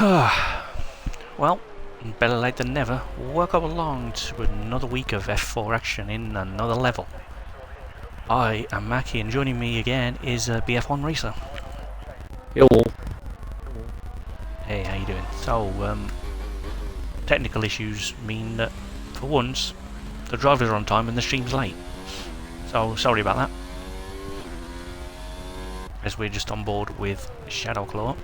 Well, better late than never. Welcome along to another week of F4 action in another level. I am Mackie, and joining me again is BF1 Racer. Yo. Hey, how you doing? So, technical issues mean that, for once, the drivers are on time and the stream's late. So, sorry about that. As we're just on board with Shadowclaw.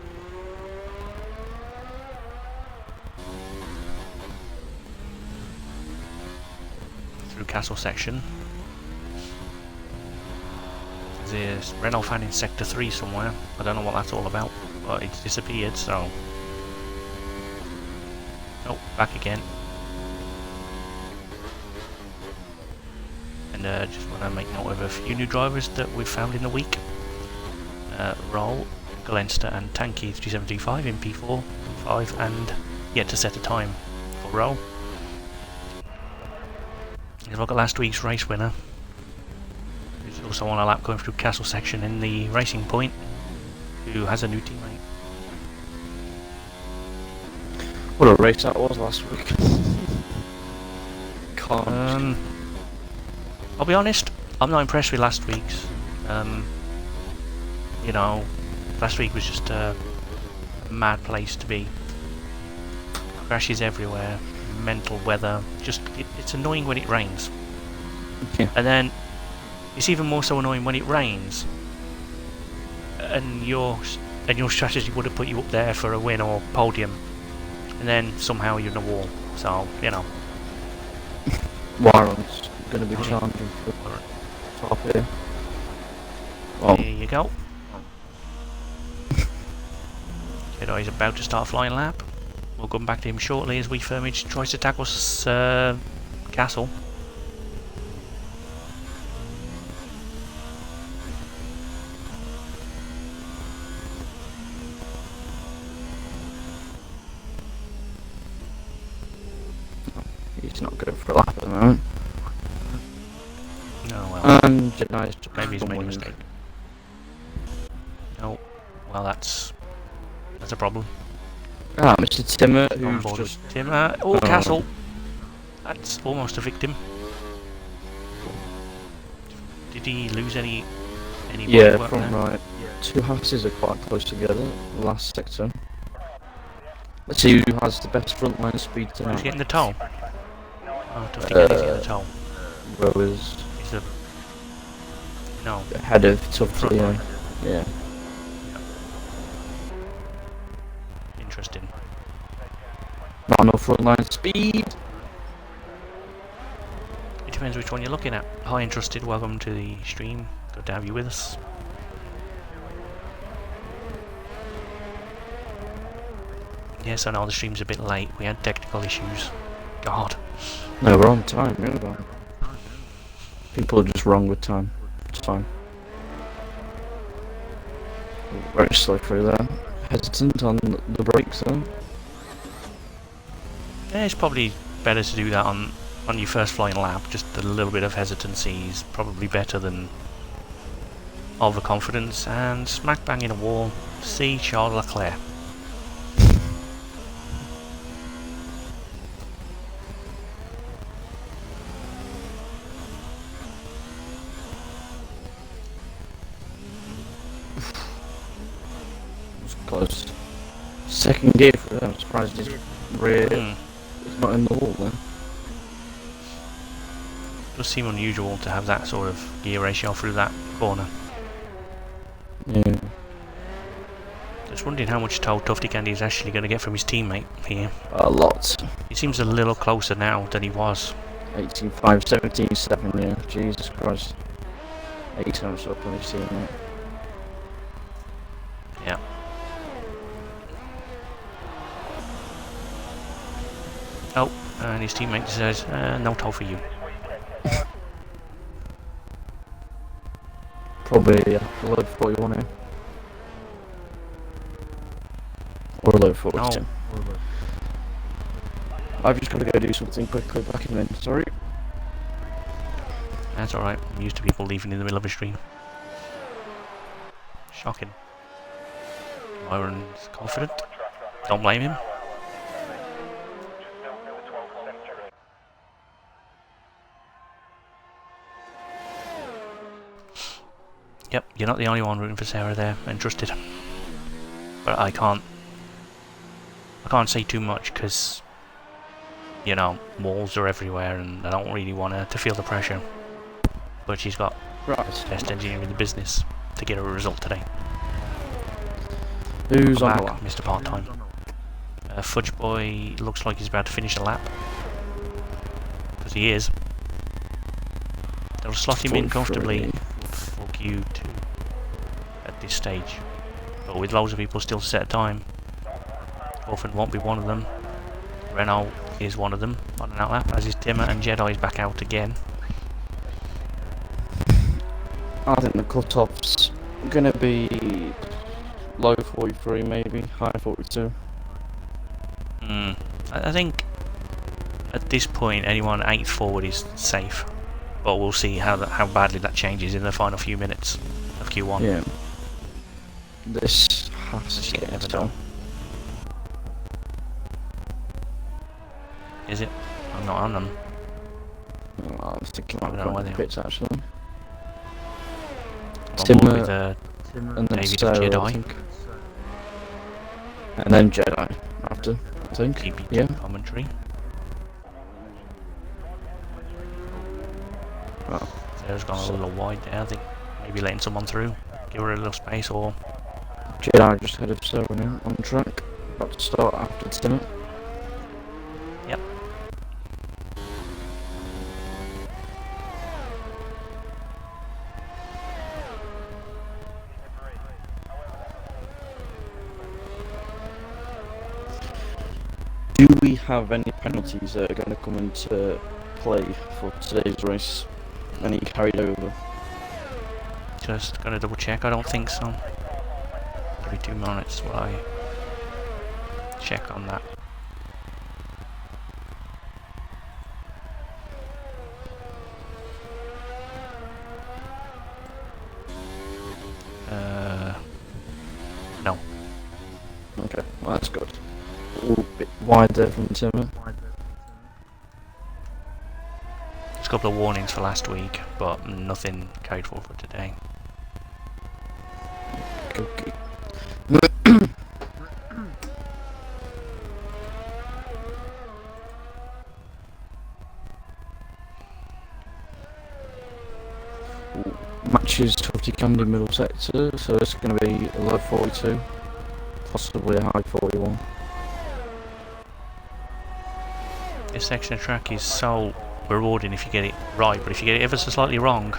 Through Castle section. There's a Renault fan in Sector 3 somewhere. I don't know what that's all about, but it's disappeared, so... Oh, back again. And just want to make note of a few new drivers that we've found in the week. Roll, Glenster and Tanky 3725 in P4, P5, and yet to set a time for Roll. If I look at last week's race winner, who's also on a lap going through Castle section in the Racing Point, who has a new teammate. What a race that was last week. Can't. I'll be honest, I'm not impressed with last week's. You know, last week was just a mad place to be. Crashes everywhere, mental weather, just it's annoying when it rains. Yeah. And then it's even more so annoying when it rains. And your strategy would have put you up there for a win or podium. And then somehow you're in a wall. So, you know. Warren's going to be challenging for top here. Well, there you go. Jedi is about to start flying lap. We'll come back to him shortly as we Firmage tries to tackle Castle. He's not good for a lap at the moment. No, well, And Jedi's maybe he's made a mistake. Oh, well, that's a problem. Ah, Mr. Timmer, On who's board just... with Tim. Castle. That's almost a victim. Did he lose any Yeah, work front there? right. Two houses are quite close together, the last sector. Let's see who has the best frontline speed Who's tonight. getting the toll? Oh, I don't think Eddie's getting the toll. Rowers He's a... No. ahead of Tough Front Leo. line. Yeah. Interesting. Not enough frontline speed. It depends which one you're looking at. Hi, Entrusted, welcome to the stream. Good to have you with us. Yes, I know the stream's a bit late. We had technical issues. God. No, we're on time, really. People are just wrong with time. It's fine. Very slow through there. Hesitant on the brakes though. Yeah, it's probably better to do that on your first flying lap. Just a little bit of hesitancy is probably better than overconfidence. And smack bang in a wall. See Charles Leclerc. Close. Second gear for that. I'm surprised his rear is not in the wall there. Does seem unusual to have that sort of gear ratio through that corner. Yeah. Just wondering how much toll Tufty Candy is actually going to get from his teammate here. A lot. He seems a little closer now than he was. 18.5, 17.7, yeah. Jesus Christ. 8 times up on his teammate. Yeah. Oh, and his teammate says, no toll for you. Probably, yeah. Low 41 here. Or low 42. No. I've just got to go do something quickly back in a minute, sorry. That's alright, I'm used to people leaving in the middle of a stream. Shocking. Myron's confident. Don't blame him. Yep, you're not the only one rooting for Sarah there, and trusted. But I can't say too much because, you know, walls are everywhere, and I don't really want her to feel the pressure. But she's got the best engineer in the business to get her a result today. Who's on back, the lap? Mr. Part-Time. Fudge Boy looks like he's about to finish a lap. Because he is. They'll slot him in comfortably. Fuck you too. At this stage. But with loads of people still to set a time. Orphan won't be one of them. Renault is one of them on an outlap, as is Timmer, and Jedi's back out again. I think the cut-off's gonna be low 43, maybe high 42. I think at this point anyone 8th forward is safe, but we'll see how badly that changes in the final few minutes of Q1. Yeah. This has to get done. Is it? I'm not on them. I was thinking I don't know where about they the are. pits actually. Timmer with and then David Sarah, Jedi. I think. And then Jedi after, I think. GP2 Yeah. commentary. Well, Sarah's gone a little wide there. I think maybe letting someone through, give her a little space, or Jedi just ahead of Sarah now on track. About to start after Timmer. yep. Do we have any penalties that are going to come into play for today's race? Any carried over? Just gonna double check. I don't think so. Give me 2 minutes while I check on that. No. Okay, well that's good. A little bit wide there from Timmer. There's a couple of warnings for last week, but nothing carried forward for today. Okay. Matches 50 Candy middle sector, so it's going to be a low 42, possibly a high 41. This section of track is so rewarding if you get it right, but if you get it ever so slightly wrong,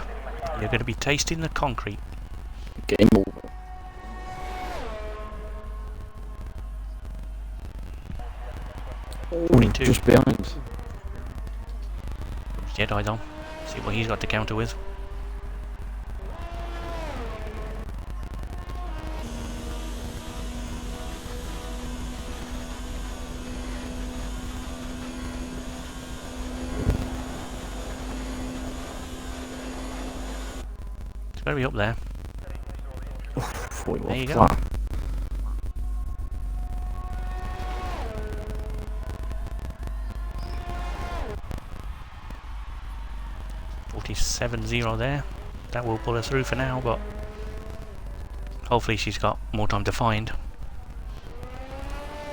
you're going to be tasting the concrete. Game over. Oh, 42. just behind. Jedi though. See what he's got to counter with. It's got to be up there. 41 There you go. flat. .47.0 there. That will pull her through for now, but hopefully she's got more time to find.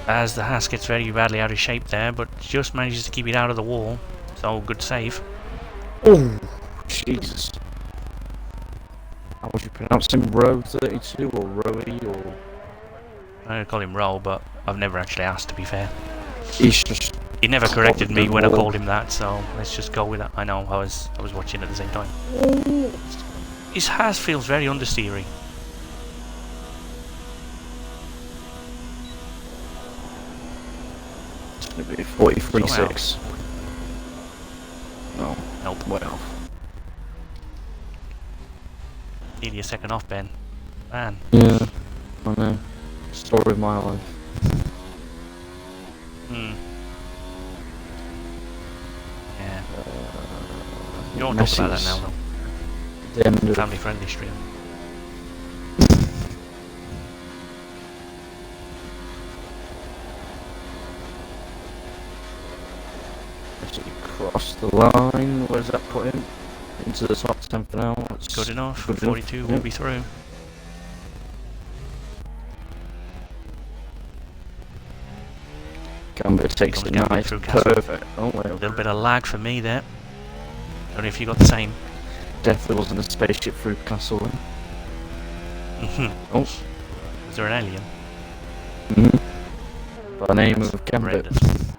As the Haas gets very badly out of shape there, but just manages to keep it out of the wall. So good save. Oh, Jesus. How would you pronounce him? Row 32 or Rowie or... I'm going to call him Roll, but I've never actually asked, to be fair. He's just... He never corrected me when I wall. called him that, so let's just go with that. I know, I was watching at the same time. His Haas feels very understeery. It's going to be 43.6. No, Nope. way off. Nearly a second off, Ben. Man. Yeah, I know. Story of my life. Hmm. Yeah. You don't talk about that now, though. The end of Family-friendly stream. Actually crossed the line. Where's that put him? Into the top 10 for now. That's Good enough. good 42 enough. will Yep. be through. Gambit takes Comes it Gambit nice. through Castle. Perfect. Oh, A wait. little bit of lag for me there. Don't know if you got the same. Definitely wasn't a spaceship through Castle then. Oh. Is there an alien? By the name That's of Gambit. horrendous.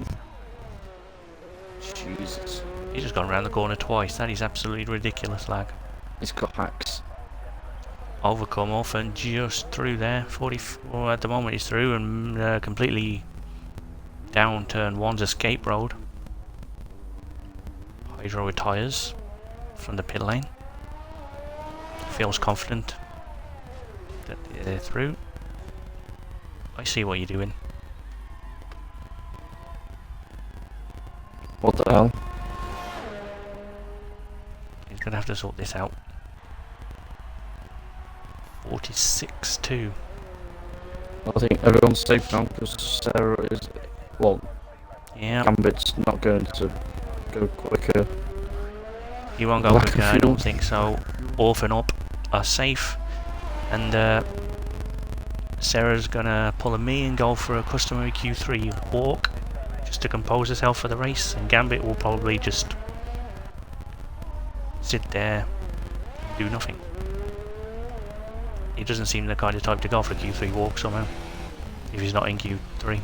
Jesus. He's just gone around the corner twice. That is absolutely ridiculous lag. He's got hacks. Overcome off and just through there. 44 at the moment he's through and completely down turn one's escape road. Hydro retires from the pit lane. Feels confident that they're through. I see what you're doing. What the hell? He's gonna have to sort this out. 46-2. I think everyone's safe now because Sarah is. Well, Yeah, Gambit's not going to go quicker. he won't go Lack of quicker, I fuel. don't think so. Orph and Up are safe, and Sarah's gonna pull a me and go for a customary Q3 walk just to compose herself for the race, and Gambit will probably just sit there and do nothing. He doesn't seem the kind of type to go for a Q3 walk somehow, if he's not in Q3.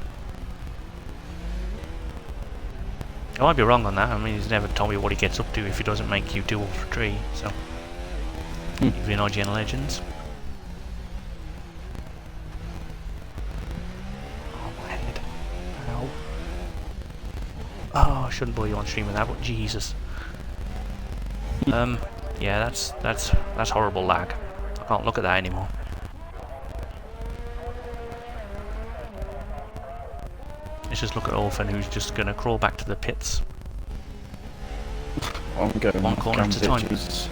I might be wrong on that. I mean, he's never told me what he gets up to if he doesn't make Q2 or 3, so even in IGN Legends. Oh, my head. Ow. Oh, I shouldn't bore you on stream with that, but Jesus. Yeah, that's horrible lag. I can't look at that anymore. Let's just look at Orphan, who's just gonna crawl back to the pits. I'm going One corner at a Gambit, time. Jesus.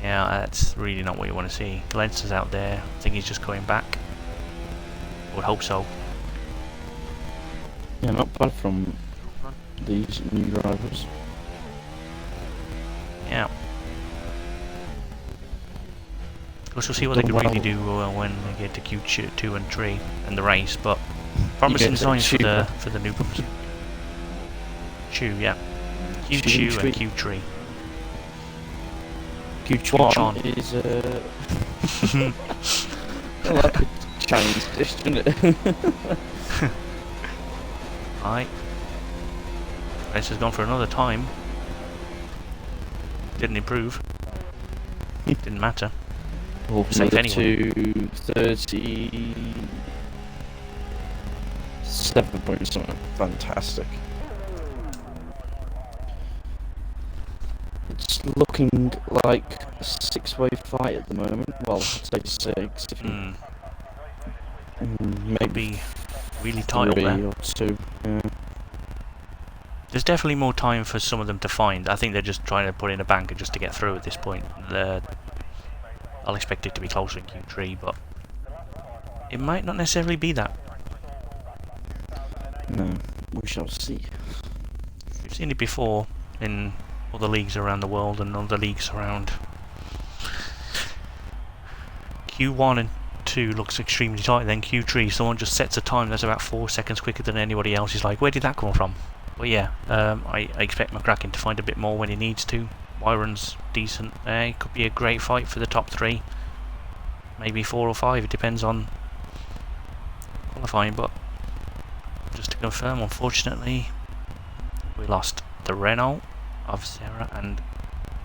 Yeah, that's really not what you want to see. Lens is out there. I think he's just going back. I would hope so. Yeah, not bad from these new drivers. Yeah. We'll see what they can really do when they get to Q2 and 3 and the race, but promising signs for the newcomers. Chew, yeah. Q2 and Q3. Q1 is like a Chinese dish, isn't it? Alright. Race has gone for another time. Didn't improve. Didn't matter. Safe anyway. To 37 points. Fantastic. It's looking like a six-way fight at the moment. Well, I'd say six. If you, Maybe really tight up three there. or two. Yeah. There's definitely more time for some of them to find. I think they're just trying to put in a banker just to get through at this point. I'll expect it to be closer in Q3, but it might not necessarily be that. No, we shall see. We've seen it before in other leagues around the world and other leagues around. Q1 and 2 looks extremely tight, then Q3 someone just sets a time that's about 4 seconds quicker than anybody else. He's like, where did that come from? But yeah, I expect McCracken to find a bit more when he needs to. Wyron's decent there. It could be a great fight for the top 3. Maybe 4 or 5, it depends on qualifying, but just to confirm, unfortunately, we lost the Renault of Sarah and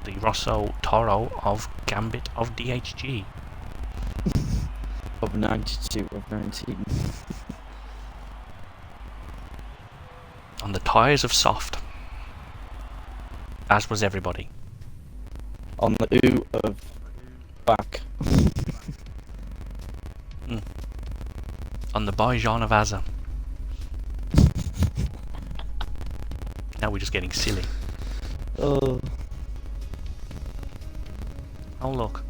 the Rosso Toro of Gambit of DHG. Of 92 of 19. On the tyres of Soft. As was everybody. On the oo of back. On the Bajan of Azza. Now we're just getting silly. Oh. Oh look.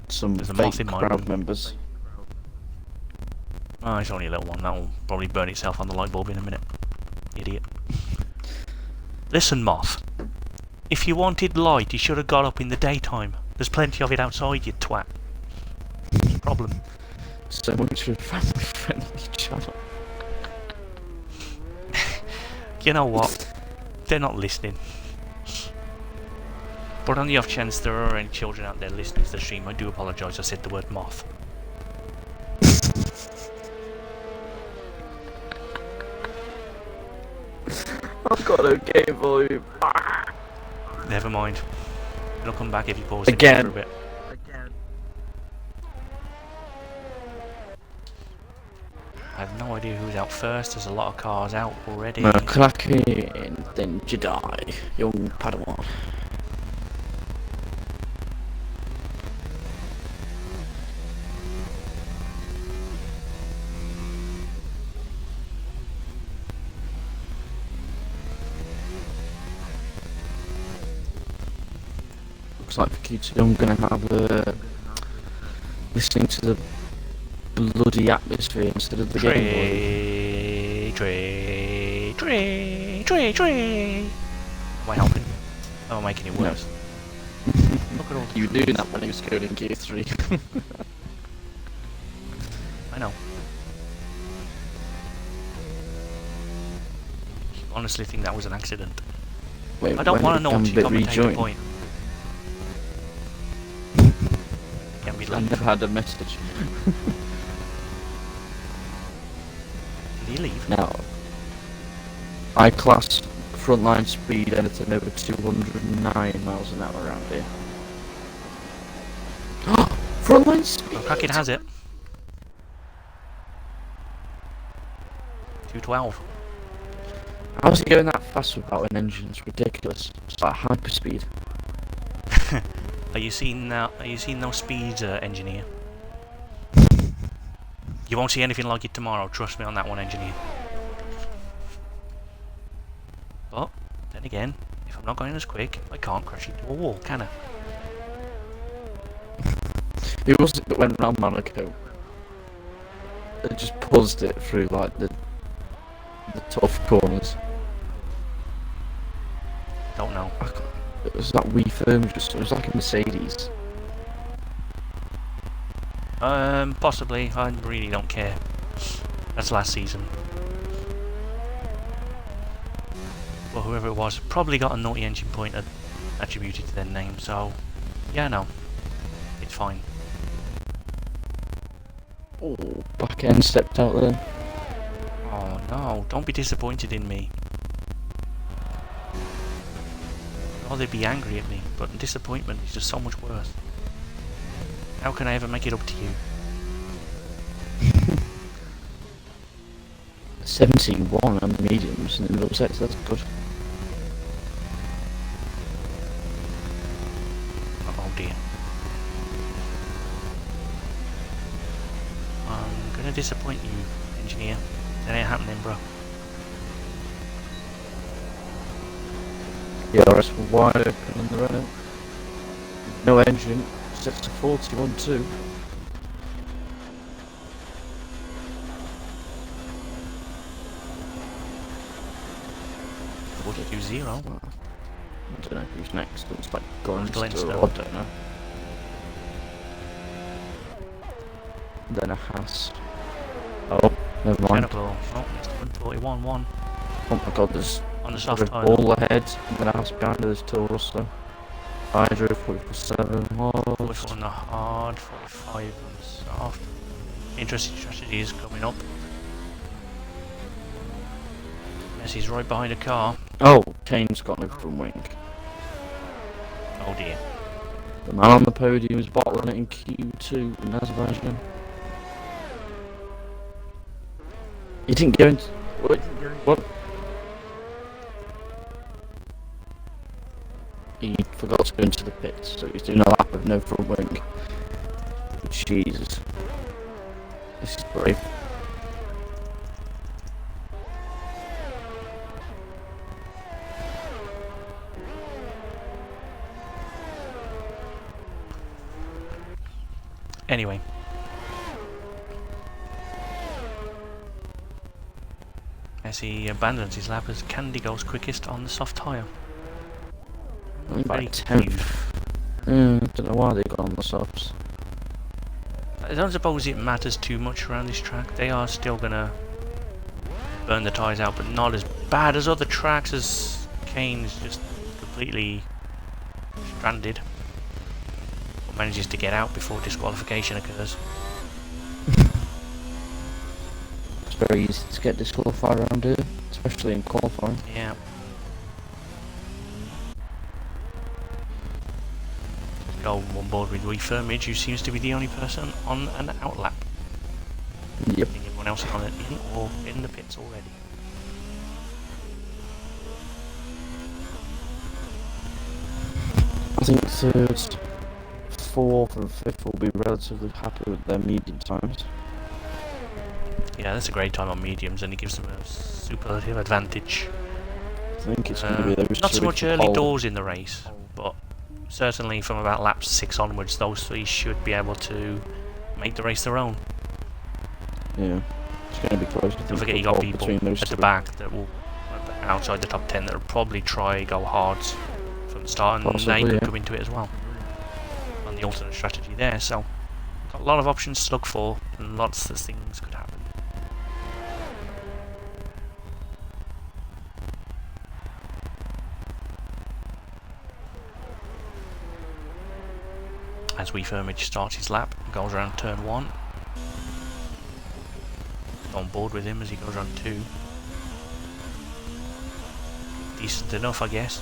Some There's a fake moth in my crowd room. members. Oh, it's only a little one. That'll probably burn itself on the light bulb in a minute. Idiot. Listen, Moth. If you wanted light, you should have got up in the daytime. There's plenty of it outside, you twat. What's the problem? So much for a family-friendly channel. You know what? They're not listening. But on the off chance there are any children out there listening to the stream, I do apologise I said the word moth. I've got okay volume. Never mind. It'll come back if you pause Again. it for a bit. I have no idea who's out first. There's a lot of cars out already. McCracken, then Jedi, young Padawan. Looks like for Q2 I'm gonna have listening to the bloody atmosphere instead of the game. Tree. Am I helping? Oh, am I making it worse? Look at all You were doing that when he was going in Gear 3. I know. I honestly think that was an accident. Wait, I don't want to know what you commentate rejoin? point. Can be I late. never had a message. Did you leave? Now, I class frontline speed anything over 209 miles an hour around here. Frontline speed! Oh, Kraken has it. 212. How's it going that fast without an engine? It's ridiculous. It's like hyperspeed. Are you seeing that? Are you seeing those speeds, engineer? You won't see anything like it tomorrow. Trust me on that one, engineer. But then again, if I'm not going as quick, I can't crash into a wall, can I? It wasn't that went round Monaco. It just buzzed it through like the tough corners. Don't know. It was that wee firm, it was like a Mercedes. Possibly. I really don't care. That's last season. Well, whoever it was probably got a naughty engine point attributed to their name, so yeah, no. It's fine. Oh, back end stepped out there. Oh no, don't be disappointed in me. Or they'd be angry at me, but disappointment is just so much worse. How can I ever make it up to you? 17-1 on the mediums in the middle sector, that's good. Oh dear. I'm gonna disappoint you, engineer. That ain't happening, bro. The RS were wide open on the Renault. No engine, sets to 41.2. Zero. I don't know who's next. It's like Glenstone. I don't know. Then a Haas. Oh, never mind. Incredible. Oh, it's 141-1 Oh my god, there's on the a soft tire. ball ahead, and then a Haas behind, there's Toro Rosso. Hydro, 47 44 lost. on the hard, 45 on the soft. Interesting strategies coming up. Messi's right behind a car. Oh, Kane's got no front wing. Oh dear. The man on the podium is bottling it in Q2 in Azerbaijan. He didn't go into... What? He forgot to go into the pits, so he's doing a lap with no front wing. Jesus. This is brave. Anyway. as he abandons his lap as Candy goes quickest on the soft tyre. I'm Very about confused. 10th. Don't know why they got on the softs. I don't suppose it matters too much around this track. They are still gonna burn the tyres out, but not as bad as other tracks, as Kane's just completely stranded. But manages to get out before disqualification occurs. It's very easy to get disqualified around here, especially in qualifying. Yeah. Go on board with Refirmage, who seems to be the only person on an outlap. Yep. I think everyone else is on it in or in the pits already. I think third, fourth and fifth will be relatively happy with their medium times. Yeah, that's a great time on mediums, and it gives them a superlative advantage. I think it's going to be those Not so three much for early pole. doors in the race, but certainly from about lap 6 onwards, those three should be able to make the race their own. Yeah, it's going to be close. Don't forget you got people at the back that will, outside the top 10, that will probably try go hard from the start, and Possibly, they could yeah. come into it as well on the alternate strategy there. So got a lot of options to look for, and lots of things could happen. As Refirmage starts his lap, goes around turn 1. On board with him as he goes around 2. Decent enough, I guess.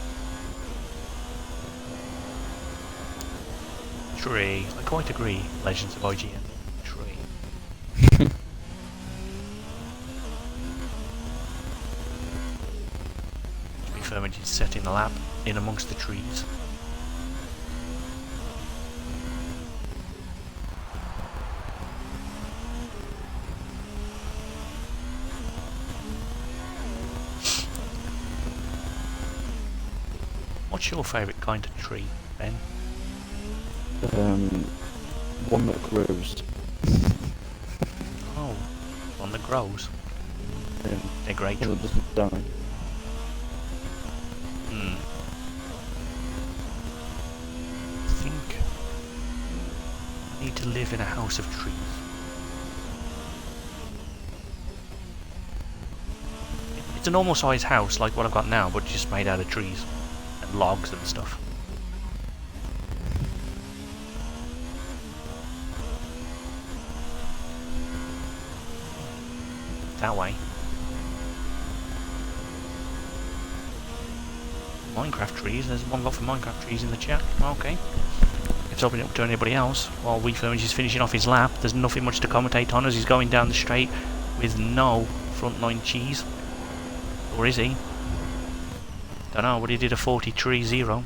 3. I quite agree, Legends of IGN. 3. Refirmage is setting the lap in amongst the trees. What's your favourite kind of tree, Ben? One that grows. Oh, one that grows. They're great One trees. that doesn't die. I think I need to live in a house of trees. It's a normal sized house like what I've got now, but just made out of trees and logs and stuff. That way. Minecraft trees, there's one lot for Minecraft trees in the chat. Okay. It's opening up to anybody else. While Refirmage is finishing off his lap, there's nothing much to commentate on as he's going down the straight with no frontline cheese. Or is he? Don't know, but he did a 43.0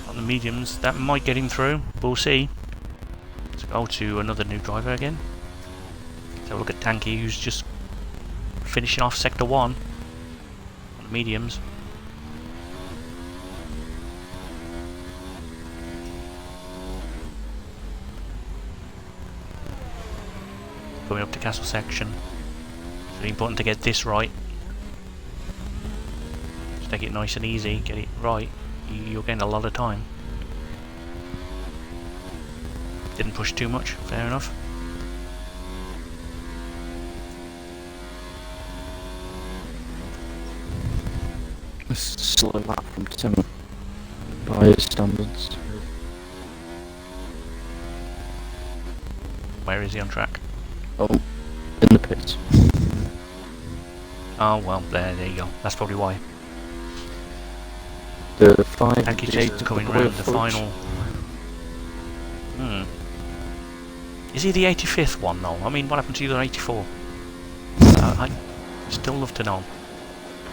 on the mediums. That might get him through. We'll see. Let's go to another new driver again. Let's have a look at Tanky, who's just finishing off Sector 1 on the mediums. Coming up to Castle Section. It's really important to get this right. Just take it nice and easy, get it right. You're getting a lot of time. Didn't push too much, fair enough. It's still a lap from Tim by his standards. Where is he on track? Oh, in the pits. Oh well, there you go. That's probably why. The 5 Tanky just coming round the final. Is he the 85th one though? I mean, what happened to the 84? I'd still love to know.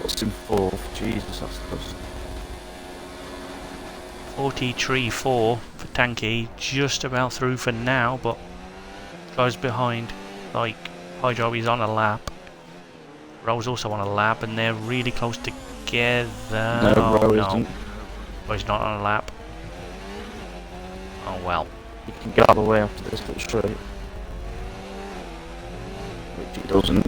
What's in 4th? Jesus, that's close. 43.4 for Tanky, just about through for now, but guys behind, like Hydro is on a lap. Ro's also on a lap, and they're really close together. No, oh Ro no, isn't. Ro's not on a lap. Oh well. He can get out of the way after this little straight. Which he doesn't.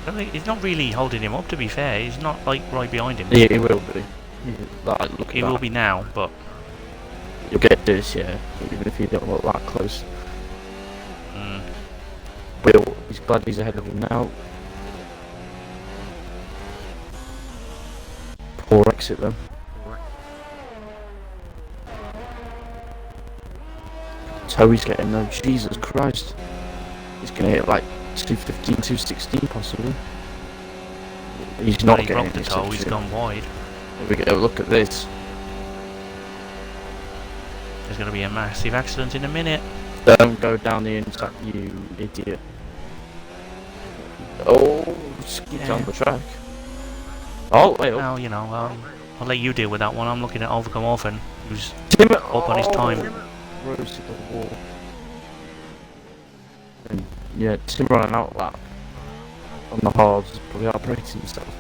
I mean, he's not really holding him up, to be fair. He's not, like, right behind him. Yeah, he will be. Like, look at He will be now, but... You'll get this, yeah, even if you don't look that close. Will, he's glad he's ahead of him now. Poor exit though. Toe he's getting though, Jesus Christ. He's gonna hit like 215, 216 possibly. He's not getting the toe, he's gone wide. There we go, look at this. There's gonna be a massive accident in a minute. Don't go down the inside, you idiot. Oh, skid on the track. Oh, wait. Well, you know, I'll let you deal with that one. I'm looking at Overcome Orphan, who's Timmer, up on his time. Roasted the wall. And yeah, Tim running out lap on the hards, probably outbreaking himself.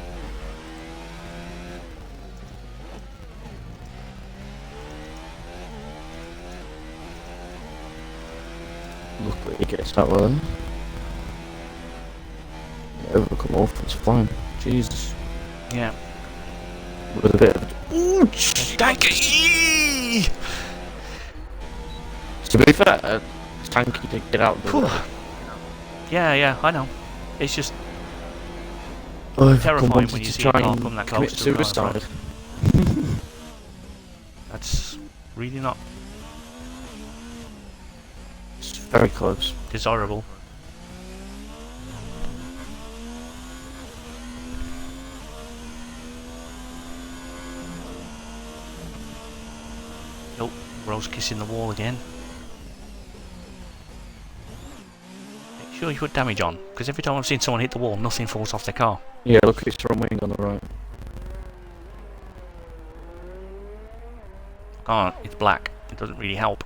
Luckily he gets that one. Yeah, Overcome Orphan's fine. Jesus. Yeah. With a bit of... Ooh, Tanky! To be fair, Tanky did get out of the way. Yeah, I know. It's just I've terrifying when you see a car and come that close to suicide. That's really not It's very close. desirable. Nope, Rose kissing the wall again. Make sure you put damage on, because every time I've seen someone hit the wall, nothing falls off their car. Yeah, look at his front wing on the right. Oh, it's black. It doesn't really help.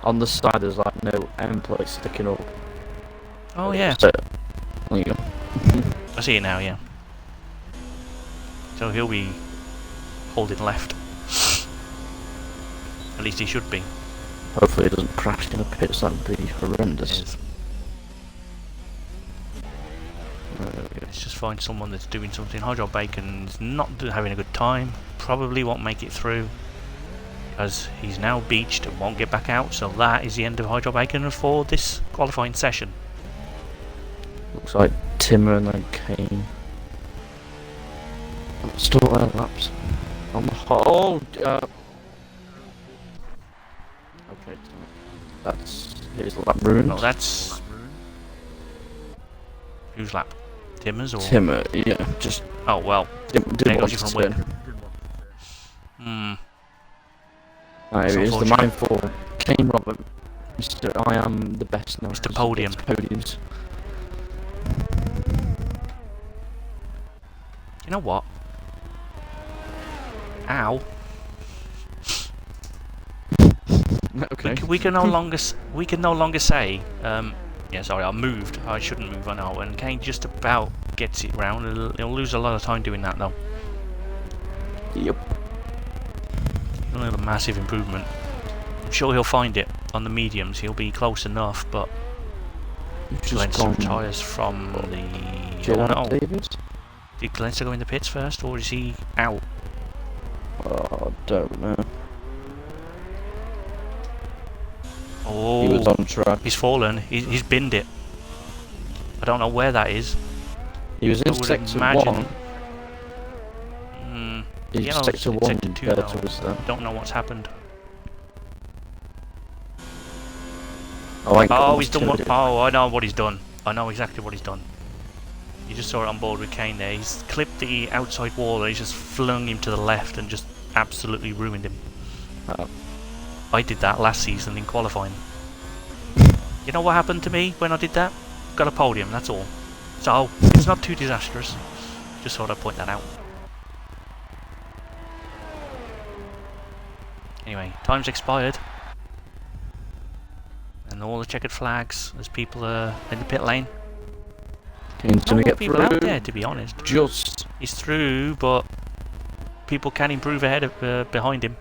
On the side there's like no end plate sticking up. Oh yeah, So, there you go. I see it now, yeah. So he'll be holding left. At least he should be. Hopefully it doesn't crash in the pits, that would be horrendous. Let's just find someone that's doing something. Hydro Bacon's not having a good time. Probably won't make it through, as he's now beached and won't get back out. So that is the end of Hydro Bacon for this qualifying session. Looks like Timmer and then Kane. Still laps on the whole. Okay, that's his lap ruined. No, that's whose lap? Timmer's or Timmer, yeah, just oh well. didn't There want goes to your front turn. wing. It is the mine for Kane Robert, Mr. I am the best now. Mr. Podium. Podiums. You know what? Ow. Okay. We can no longer say yeah, sorry, I moved. I shouldn't move, I know. And Kane just about gets it round. He'll lose a lot of time doing that though. Yep. A little massive improvement. I'm sure he'll find it on the mediums. He'll be close enough, but Glenster retires from the. Oh no! Davis? Did Glenster go in the pits first, or is he out? Oh, I don't know. Oh, He was on track. he's fallen. He's binned it. I don't know where that is. He was in I would sector imagine. 1. He's Yellow's sector in 1 sector 2 compared now. to us then. Don't know what's happened. Oh, he's done what? Oh, I know what he's done. I know exactly what he's done. You just saw it on board with Kane there. He's clipped the outside wall and he's just flung him to the left and just absolutely ruined him. Oh. I did that last season in qualifying. You know what happened to me when I did that? Got a podium, that's all. So, it's not too disastrous. Just thought I'd point that out. Anyway, time's expired. And all the checkered flags as people are in the pit lane. Kane's gonna get people through. out there, to be honest. Just. He's through, but people can improve ahead of behind him.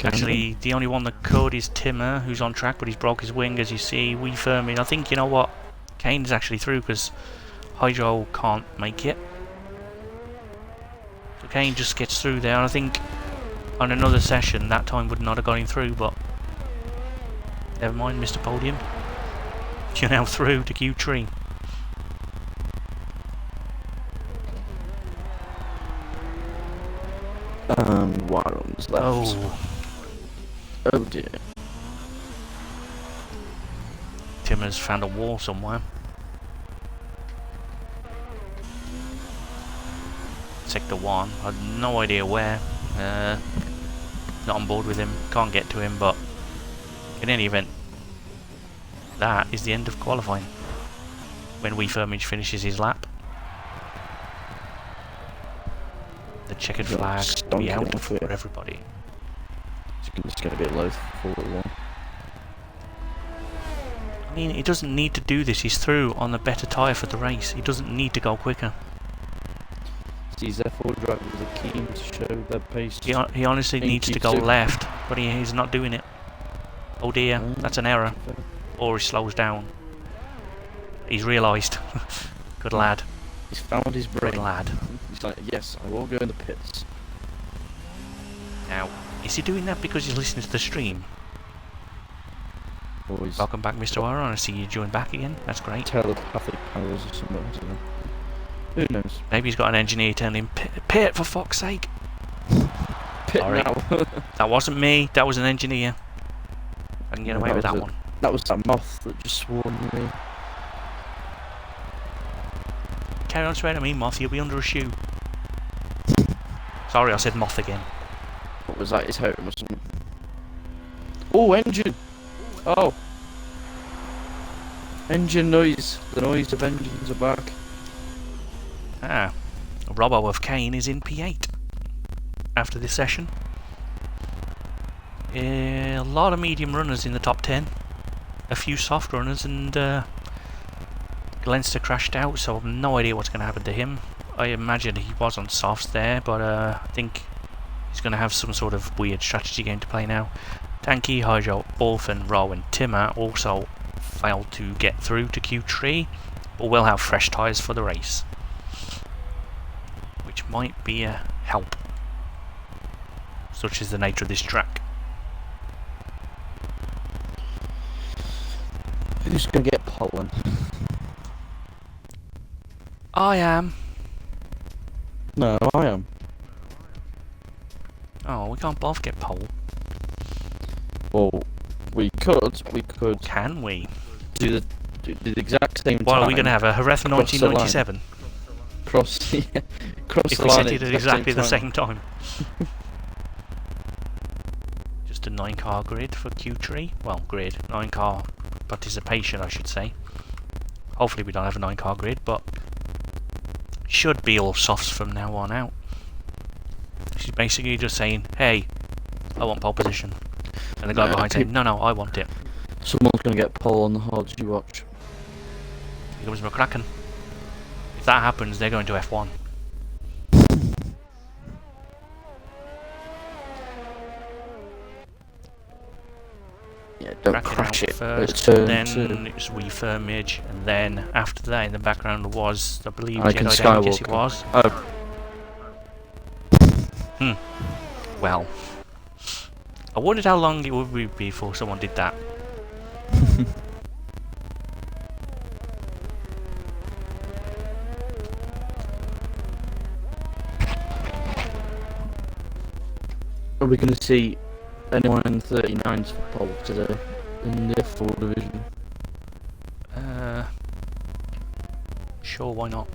Actually, the only one that could is Timmer, who's on track, but he's broke his wing, as you see. We firming. I think, you know what? Kane's actually through because Hydro can't make it. So Kane just gets through there. I think on another session that time would not have got him through, but never mind, Mr. Podium. You're now through to Q3. Wyron's left. Oh, Oh dear. Tim has found a wall somewhere. Sector 1. I have no idea where. Not on board with him. Can't get to him, but in any event, that is the end of qualifying. When Wee Firmage finishes his lap, the checkered flag will be out for everybody. It's going to be a low forward one. I mean, he doesn't need to do this. He's through on the better tyre for the race. He doesn't need to go quicker. These F4 drivers are keen to show their pace. He honestly needs to go left, but he's not doing it. Oh dear, that's an error. Or he slows down. He's realised. Good lad. He's found his brain. Good lad. He's like, yes, I will go in the pits. Now, is he doing that because he's listening to the stream? Boys. Welcome back, Mr. Iron. I see you joined back again. That's great. Telepathic powers or something, I don't know. Who knows? Maybe he's got an engineer telling him, pit for fuck's sake. Pit Sorry. now. That wasn't me, that was an engineer. I can get away with that one. That was that moth that just swarmed me. Carry on swearing at me, moth, you'll be under a shoe. Sorry, I said moth again. What was that, his home or something? Oh, engine! Oh! Engine noise. The noise of engines are back. Ah, Robbo of Kane is in P8 after this session. A lot of medium runners in the top 10. A few soft runners, and Glenster crashed out, so I've no idea what's going to happen to him. I imagine he was on softs there, but I think he's going to have some sort of weird strategy game to play now. Tanky, Hydro, Orphan, Ro and Timmer also failed to get through to Q3, but will have fresh tyres for the race, which might be a help. Such is the nature of this track. Who's going to get pollen? I am. No, I am. Oh, we can't both get pole. Well, we could. Can we? Do the exact same time. What are we going to have? A Jerez 1997? Cross the If line we set it at exactly the time. same time. Just a 9-car grid for Q3. Well, grid. 9-car participation, I should say. Hopefully we don't have a 9-car grid, but should be all softs from now on out. She's basically just saying, hey, I want pole position. And the guy behind saying, no, I want it. Someone's going to get pole on the hards you watch. Here comes McCracken. If that happens, they're going to F1. Yeah, don't Cracking crash out it. first, Turn then two. it's Wee Firmage, and then after that in the background was, I believe, Anakin Jedi David, yes it Skywalker. was. Oh. Well, I wondered how long it would be before someone did that. Are we going to see anyone in 39s for pole today in the F4 division? Sure, why not?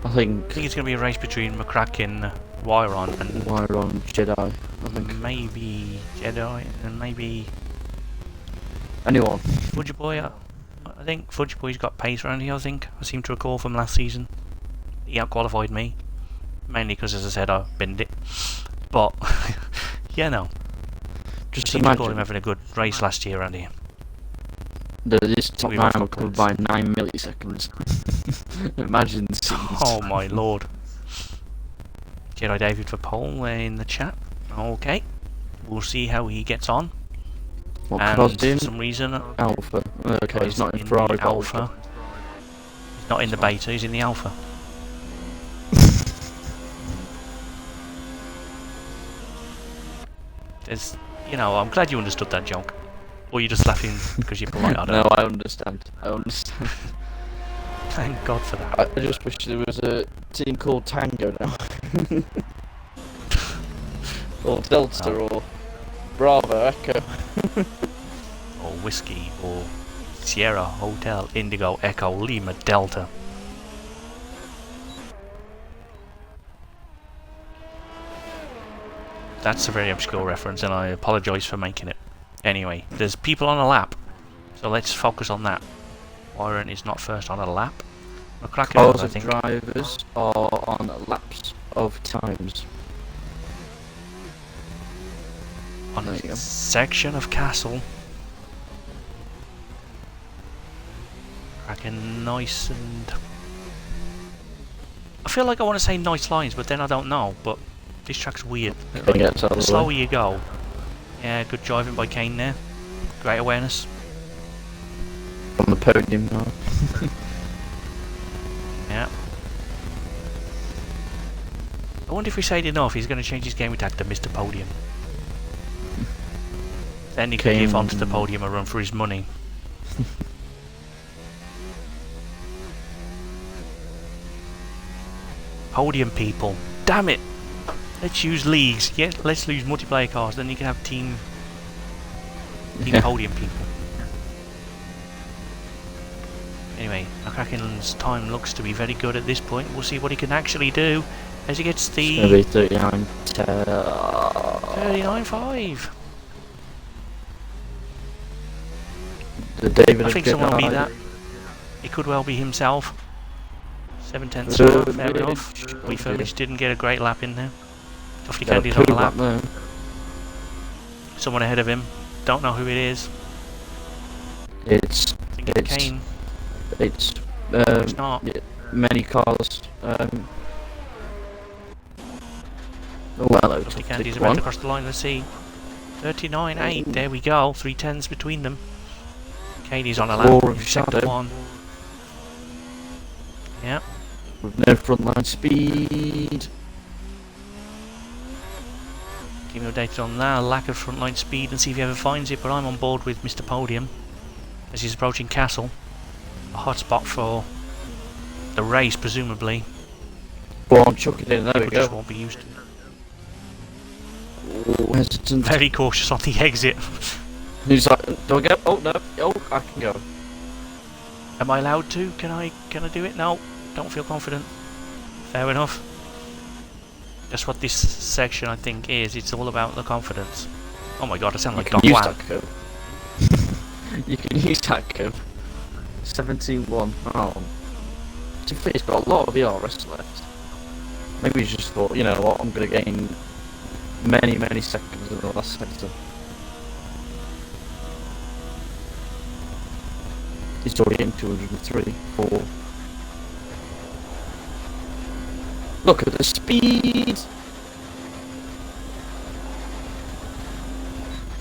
I think it's going to be a race between McCracken, Wyron, and Wyron Jedi. I think maybe Jedi, and maybe anyone. Fudgy Boy. I think Fudgy Boy's got pace around here. I seem to recall from last season. He outqualified me, mainly because, as I said, I binned it. But yeah, no. Just seem to recall imagine him having a good race last year around here. this top We 9 both will got covered points. by 9 milliseconds. Imagine the scenes. Oh my lord. Jedi David for pole in the chat. Okay. We'll see how he gets on. What, and cause for in some reason, Alpha? Okay, he's not in the Ferrari Alpha. He's not in the beta, he's in the Alpha. There's, I'm glad you understood that joke. Or you're just laughing because you're polite, I don't No, know. I understand. Thank God for that. I just wish there was a team called Tango now. Or Delta, or Bravo, Echo. Or Whiskey, or Sierra, Hotel, Indigo, Echo, Lima, Delta. That's a very obscure reference, and I apologise for making it. Anyway, there's people on a lap, so let's focus on that. Warren is not first on a lap. Cars of drivers are on laps of times. On a section of castle. Cracking nice and... I feel like I want to say nice lines, but then I don't know, but this track's weird. The slower you go. Yeah, good driving by Kane there. Great awareness. On the podium now. Yeah. I wonder if we say it enough, he's going to change his game attack to Mr. Podium. Then he can give onto the podium a run for his money. Podium people. Damn it! Let's use leagues. Yeah, let's use multiplayer cars, then you can have team podium people. Anyway, McCracken's time looks to be very good at this point. We'll see what he can actually do as he gets the... It's going to be 39.5. David, I think someone will beat that. It could well be himself. 7/10 off, fair enough. We finished, didn't get a great lap in there. Tuffy Candy's on the lap. Someone ahead of him. Don't know who it is. It's Kane. It's not. Many cars. Oh, hello. Tuffy Candy's about to cross the line. Let's see. 39.8. There we go. 3/10s between them. Katie's on a lap. Second one. Yeah. With no frontline speed. Keep me updated on that. Lack of frontline speed, and see if he ever finds it. But I'm on board with Mr. Podium as he's approaching Castle. A hot spot for the race, presumably. Go on, chuck it in. There we go. Just won't be used to. Oh, hesitant. Very cautious on the exit. He's like, do I go? Oh no! Oh, I can go. Am I allowed to? Can I do it? No. Don't feel confident. Fair enough. That's what this section I think is. It's all about the confidence. Oh my god, I sound like Don Juan. You can use that code. 17-1. Oh. To be fair, he's got a lot of ERS left. Maybe he's just thought, you know what, I'm going to gain many seconds in the last sector. He's already in 203, 4. Look at the speed!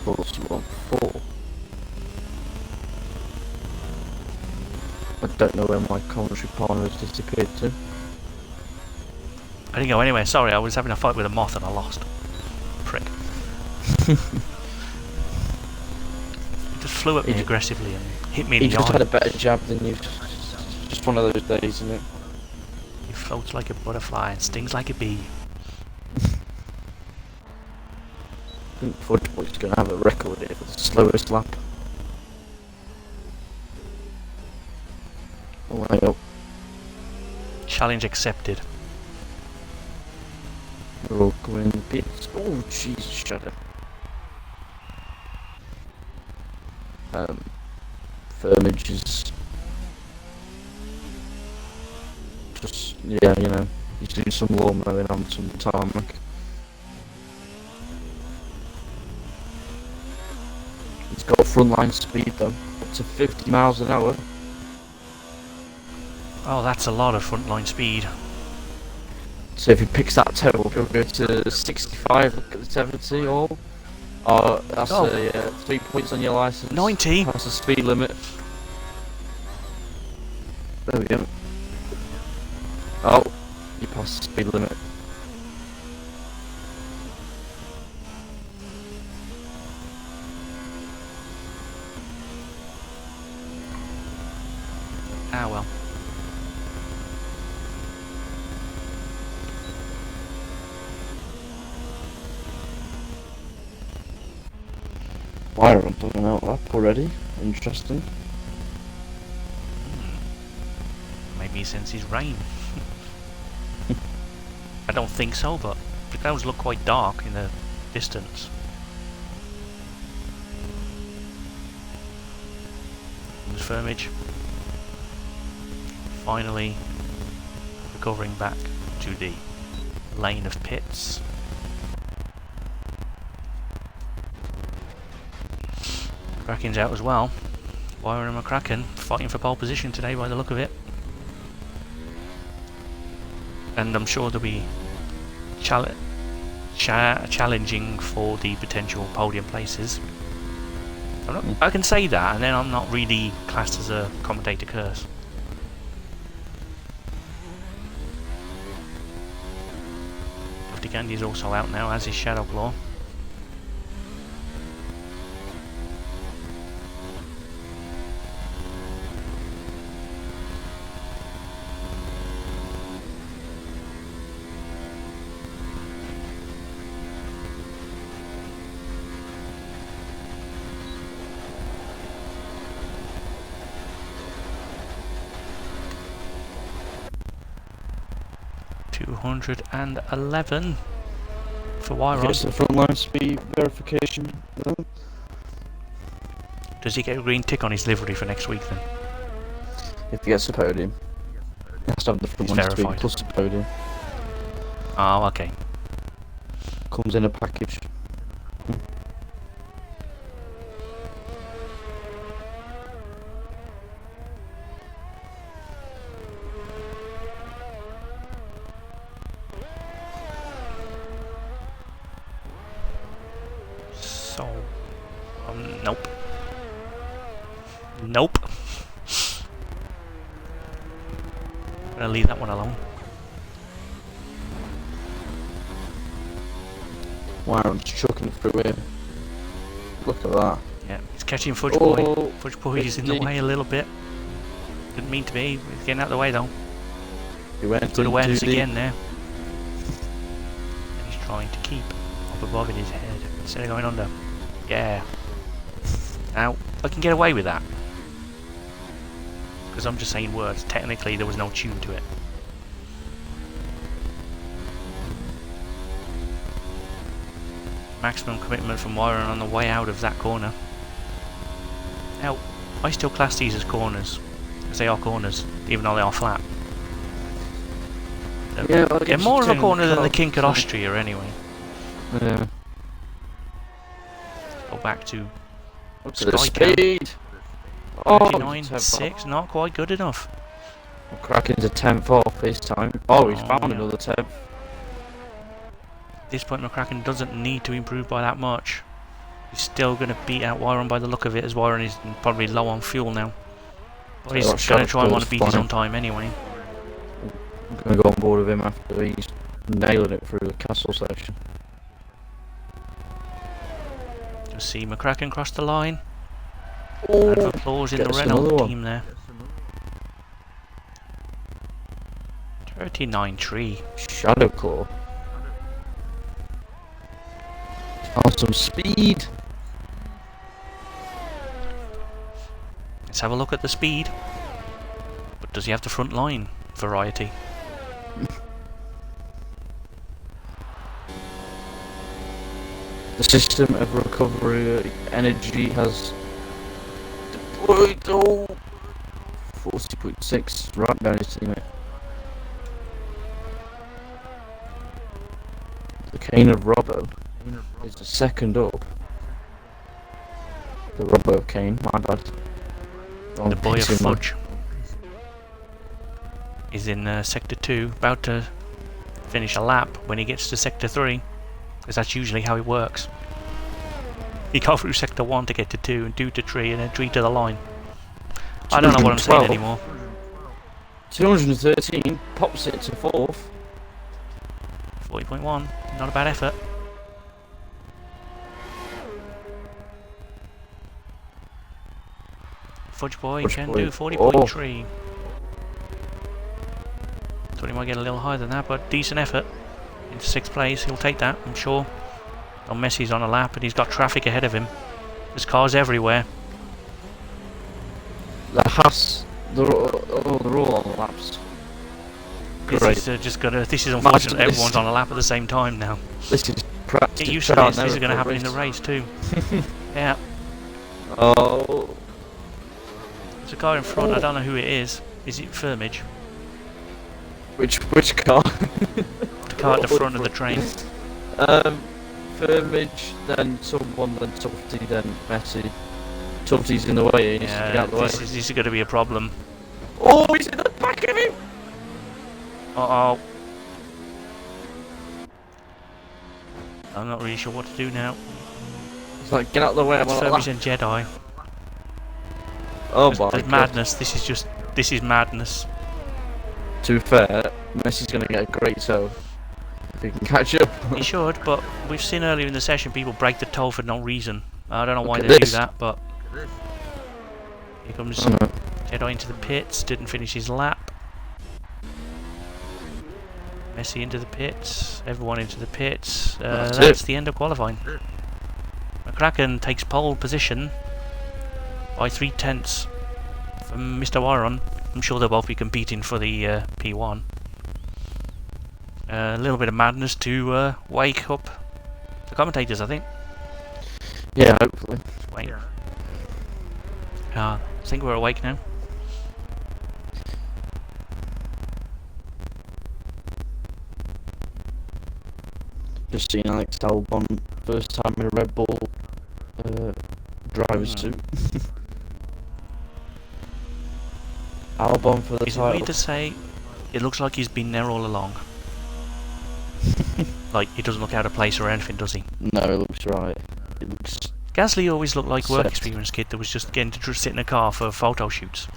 4. I don't know where my commentary partner has disappeared to. I didn't go anywhere, sorry, I was having a fight with a moth and I lost. Prick. He just flew at me aggressively and hit me in the eye. He just had a better jab than you. Just one of those days, isn't it? He floats like a butterfly and stings like a bee. I think Fudge Boy's going to have a record here for the slowest lap. Oh, hang up. Challenge accepted. We're all going bits. Oh, jeez, shut up. Firmage is just, yeah, you know, he's doing some lawn mowing on some tarmac. He's got frontline speed though, up to 50 miles an hour. Oh, that's a lot of frontline speed. So if he picks that toe up, he'll go to 65, look at the 70, or Oh, that's Oh. 3 points on your license. 90. Pass the speed limit. There we go. Oh, you passed the speed limit. Ah well. Why are we talking out lap already? Interesting. Maybe since his rain. I don't think so, but the clouds look quite dark in the distance. There's Firmage. Finally recovering back to the lane of pits. Kraken's out as well. Wyron and McCracken fighting for pole position today by the look of it. And I'm sure they'll be challenging for the potential podium places. I can say that, and then I'm not really classed as a commentator curse. Lofty Candy's also out now, as is Shadowclaw. $211 for Wyron. Gets the frontline speed verification. Does he get a green tick on his livery for next week then? If he gets the podium, he has to have the frontline speed plus the podium. Oh, okay. Comes in a package. So, nope. Nope. I'm gonna leave that one alone. Wow, I'm just chucking it through here. Look at that. Yeah, he's catching Fudge Boy. Fudge Boy is in the way a little bit. Didn't mean to be. He's getting out of the way though. He went Good awareness again there. And he's trying to keep up above in his head instead of going under. Yeah. Now, I can get away with that. Because I'm just saying words. Technically, there was no tune to it. Maximum commitment from Wyron on the way out of that corner. Now, I still class these as corners. Because they are corners, even though they are flat. They're more of a corner than the Kink at Austria anyway. Yeah. Go back to Look at the Sky speed! Oh, 39.6, not quite good enough. Kraken's a 10th off this time. Oh, he's found yeah. another 10th. At this point, McCracken doesn't need to improve by that much. He's still going to beat out Wyron by the look of it, as Wyron is probably low on fuel now. But he's going to try and want to beat his own time anyway. I'm going to go on board with him after he's nailing it through the castle section. Just see McCracken cross the line. Oh, Round of applause in the Renault team there. 39.3. Shadowclaw. Found some speed. Let's have a look at the speed. But does he have the front line variety? The system of recovery energy has deployed 40.6 right down his teammate. The cane of Robbo is the second up. The Robbo cane, my bad. The boy of Fudge is in Sector 2, about to finish a lap when he gets to Sector 3, because that's usually how it works. You go through sector 1 to get to 2, and 2 to 3, and then 3 to the line. I don't know what I'm saying 212. anymore. 213 pops it to 4th. 40.1, not a bad effort. Fudge Boy Fudge can Boy. do 40.3. Thought he might get a little higher than that, but decent effort. Into 6th place, he'll take that, I'm sure. Oh, Messi's on a lap, and he's got traffic ahead of him. There's cars everywhere. The Haas, they're all on the laps. This is this is unfortunate. Everyone's on a lap at the same time now. This is practice. Get used to this. This is going to happen in the race too. Yeah. Oh. There's a car in front. I don't know who it is. Is it Firmage? Which car? The car at the front of the train. Firmage, then someone, then Tufty, then Messi. Tufty's in the way. He needs to get out of the way. This is going to be a problem. Oh, he's in the back of him. Uh-oh. I'm not really sure what to do now. He's like, get out of the way. That's Firmage and Jedi. Oh my There's God. madness. This is madness. To be fair, Messi's going to get a great toe. If he can catch up. He should, but we've seen earlier in the session people break the toe for no reason. I don't know why Look they at do this. that, but... Here comes Jedi into the pits. Didn't finish his lap. Messi into the pits, everyone into the pits. That's the end of qualifying. McCracken takes pole position by 3/10 from Mr. Warren. I'm sure they'll both be competing for the P1. A little bit of madness to wake up the commentators, I think. Yeah, hopefully. Wait. I think we're awake now. Just seen Alex Albon first time in a Red Bull driver's suit. Albon for the Is it title. weird to say it looks like he's been there all along? Like, he doesn't look out of place or anything, does he? No, it looks right. It looks... Gasly always looked like a work set. experience kid that was just getting to sit in a car for photo shoots.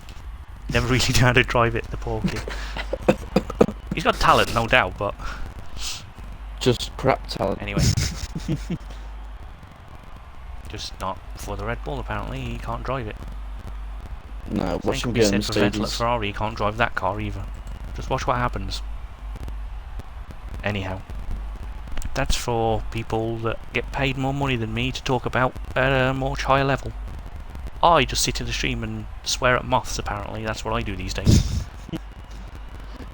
Never really knew how to drive it, the poor kid. He's got talent, no doubt, but... Just crap talent. Anyway. Just not for the Red Bull, apparently. He can't drive it. No, watch Same him could be get a said for Vettel at Mercedes. Ferrari. He can't drive that car either. Just watch what happens. Anyhow. That's for people that get paid more money than me to talk about at a much higher level. I just sit in the stream and swear at moths, apparently. That's what I do these days.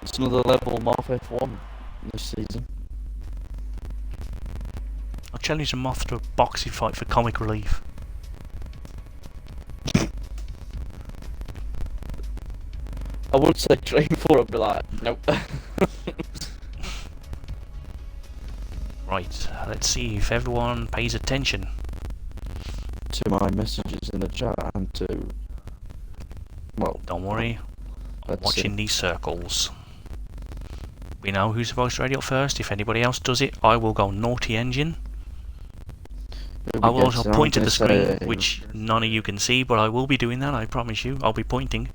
It's another level Moth F1 this season. I'll challenge a moth to a boxing fight for comic relief. I would say train for it, but like, nope. Right, let's see if everyone pays attention. To my messages in the chat and to... Well, Don't worry, I'm let's watching see. these circles. We know who's supposed to ready up first. If anybody else does it, I will go naughty engine. I will also point at the screen, which none of you can see, but I will be doing that, I promise you. I'll be pointing.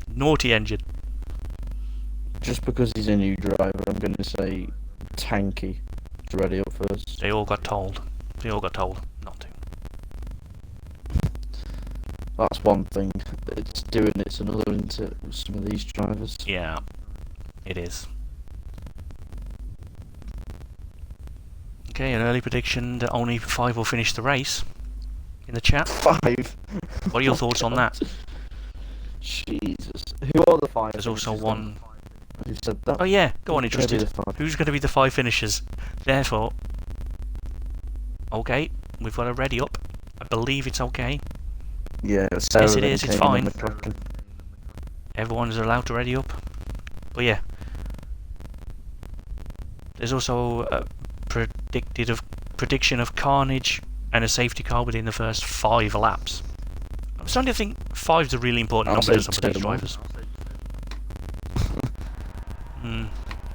Naughty engine. Just because he's a new driver, I'm going to say Tanky to ready up first. They all got told. They all got told not to. That's one thing. It's doing it's another into some of these drivers. Yeah, it is. Okay, an early prediction that only 5 will finish the race in the chat. 5? What are your thoughts on that? Jesus. Who are the 5? There's also one... Who said that? Oh yeah, go on, Who's gonna be interested. the 5? Who's going to be the 5 finishers? Therefore... Okay, we've got a ready up. I believe it's okay. Yeah, Yes, it is, it's fine. Everyone's allowed to ready up. But yeah. There's also a prediction of carnage and a safety car within the first 5 laps. I'm starting to think 5's a really important number to some of these drivers.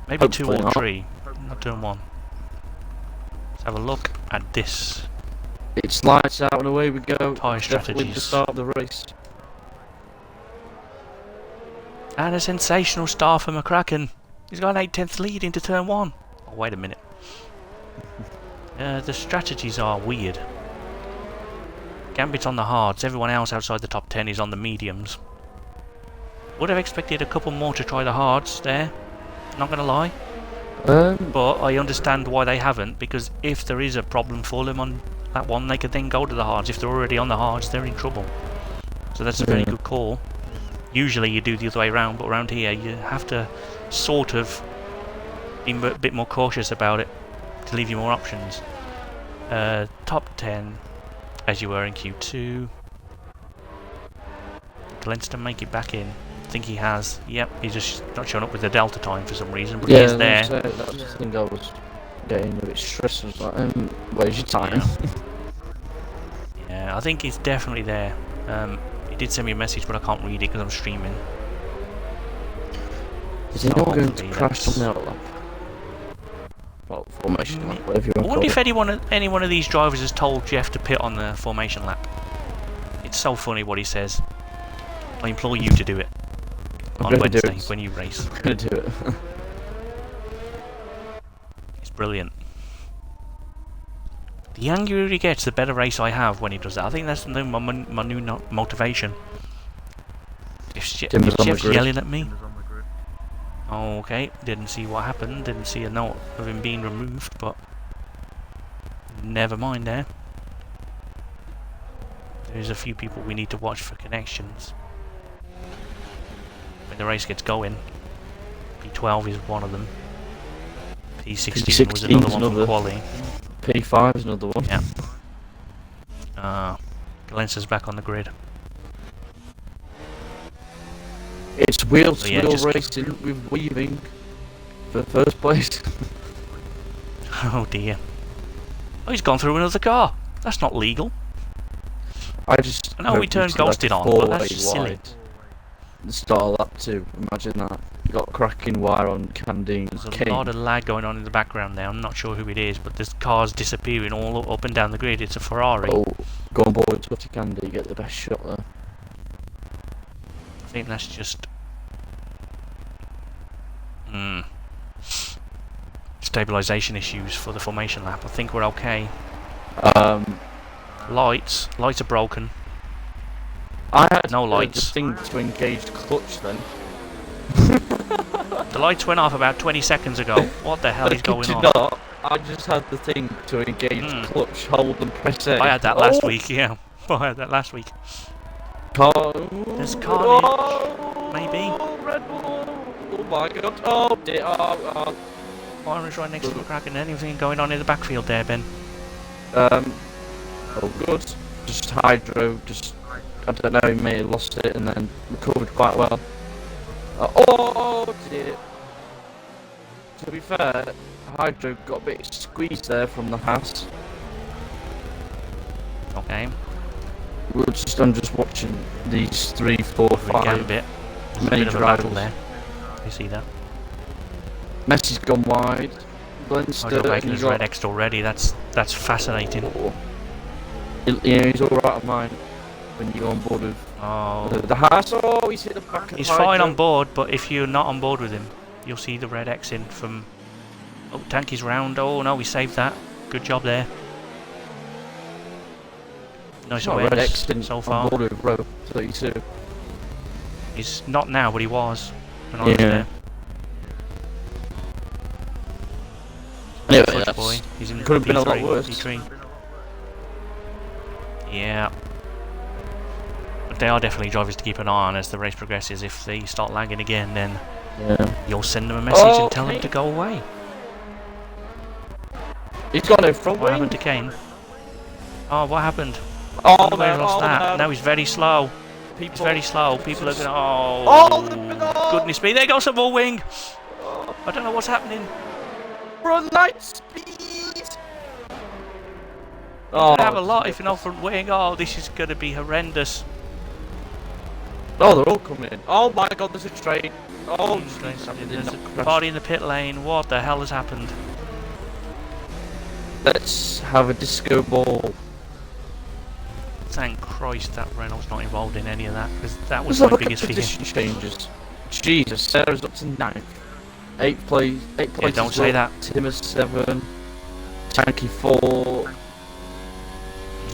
Maybe 2 Hopefully or not. 3. Not doing 1. Let's have a look at this. It's lights out and away we go. Tyre Definitely strategies. the start of the race. And a sensational start for McCracken. He's got an 8/10 lead into turn 1. Oh, wait a minute. The strategies are weird. Gambit's on the hards, everyone else outside the top 10 is on the mediums. Would have expected a couple more to try the hards there, not gonna lie. But I understand why they haven't, because if there is a problem for them on that one, they could then go to the hards. If they're already on the hards, they're in trouble. So that's a very good call. Usually you do the other way around, but around here you have to sort of be a bit more cautious about it to leave you more options. Top 10, as you were in Q2. Glenston make it back in. I think he has. Yep, he's just not showing up with the delta time for some reason, but he is there. That's the thing I was getting a bit stressed. I was like, where's your time? Yeah, I think he's definitely there. He did send me a message, but I can't read it because I'm streaming. Is he not going to crash on the lap? Well, formation lap, whatever you want to call it. I wonder if any one of these drivers has told Jeff to pit on the formation lap. It's so funny what he says. I implore you to do it on Wednesday when you race. I'm going to do it. It's brilliant. The angrier he gets, the better race I have when he does that. I think that's my new motivation. If Jeff's yelling at me... Oh, okay, didn't see what happened, didn't see a note of him being removed, but... Never mind there. There's a few people we need to watch for connections. When the race gets going, P12 is one of them. P16 was another one from quali. P5 is another one. Yeah. Galensa's back on the grid. It's wheel-to-wheel racing with weaving for first place. Oh dear. Oh, he's gone through another car. That's not legal. I know we turned ghosted on, but that's just silly. The start of that too. Imagine that. You got cracking wire on Candy. There's a lot of lag going on in the background there. I'm not sure who it is, but there's cars disappearing all up and down the grid. It's a Ferrari. Oh, go on board to Candy, get the best shot there. I think that's just... stabilisation issues for the formation lap. I think we're okay. Lights are broken. I had no lights. The thing to engage the clutch then. The lights went off about 20 seconds ago. What the hell is going on? Not, I just had the thing to engage the clutch, hold and press A. I had that last week, yeah. I had that last week. There's carnage, maybe. Red Bull. Oh my god. Oh dear. Oh. Orange right next to the Kraken. Anything going on in the backfield there, Ben? Oh good. Just Hydro, I don't know, he may have lost it and then recovered quite well. Oh dear. To be fair, Hydro got a bit squeezed there from the Haas. Okay. I'm just watching these 3, 4, 5 Gambit. There's a bit of a battle there. You see that? Messi's gone wide. He's red X'd already. That's fascinating. Yeah, he's alright on mine when you go on board with the Haas. Oh, he's hit the back. He's fine on board, but if you're not on board with him, you'll see the red X in from... Oh, Tanky's round. Oh no, we saved that. Good job there. Nice awareness so far. On board with row 32. He's not now, but he was when I was there. Anyway, boy. He's in could have been a lot P3, worse. P3. Yeah. But they are definitely drivers to keep an eye on as the race progresses. If they start lagging again, then you'll send them a message and tell them to go away. He's got no front wing. What happened to Kane? Oh, what happened? Oh, no, lost that. No. Now he's very slow. He's very slow. People are going, goodness me. There goes some more wing. I don't know what's happening. Front light speed. You have a lot if you're not front wing. Oh, this is going to be horrendous. Oh, they're all coming in. Oh my god, there's a train. Oh, there's a party in the pit lane. What the hell has happened? Let's have a disco ball. Thank Christ that Renault's not involved in any of that, because that was Let's my look at biggest fear. position changes. Jesus, Sarah's up to 9th. 8th place. 8th place. Don't say that. Tim is 7. Tanky 4.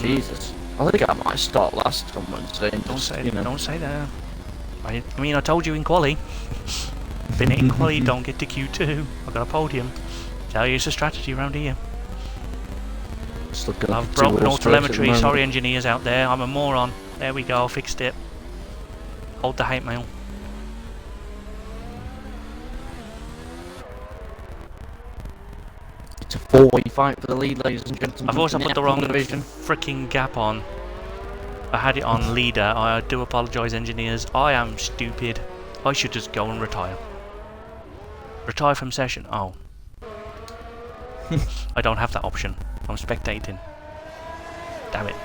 Jesus. I think I might start last on Wednesday. And Don't just, say, you know. don't say that. I mean, I told you in quali. Been in quali, don't get to Q2. I got a podium. Tell you it's a strategy around here. I've broken all telemetry. Sorry, engineers out there. I'm a moron. There we go. Fixed it. Hold the hate mail. It's a 4-way fight for the lead, ladies and gentlemen. I've also put the wrong freaking gap on. I had it on leader. I do apologise, engineers. I am stupid. I should just go and retire. Retire from session. Oh. I don't have that option. I'm spectating. Damn it.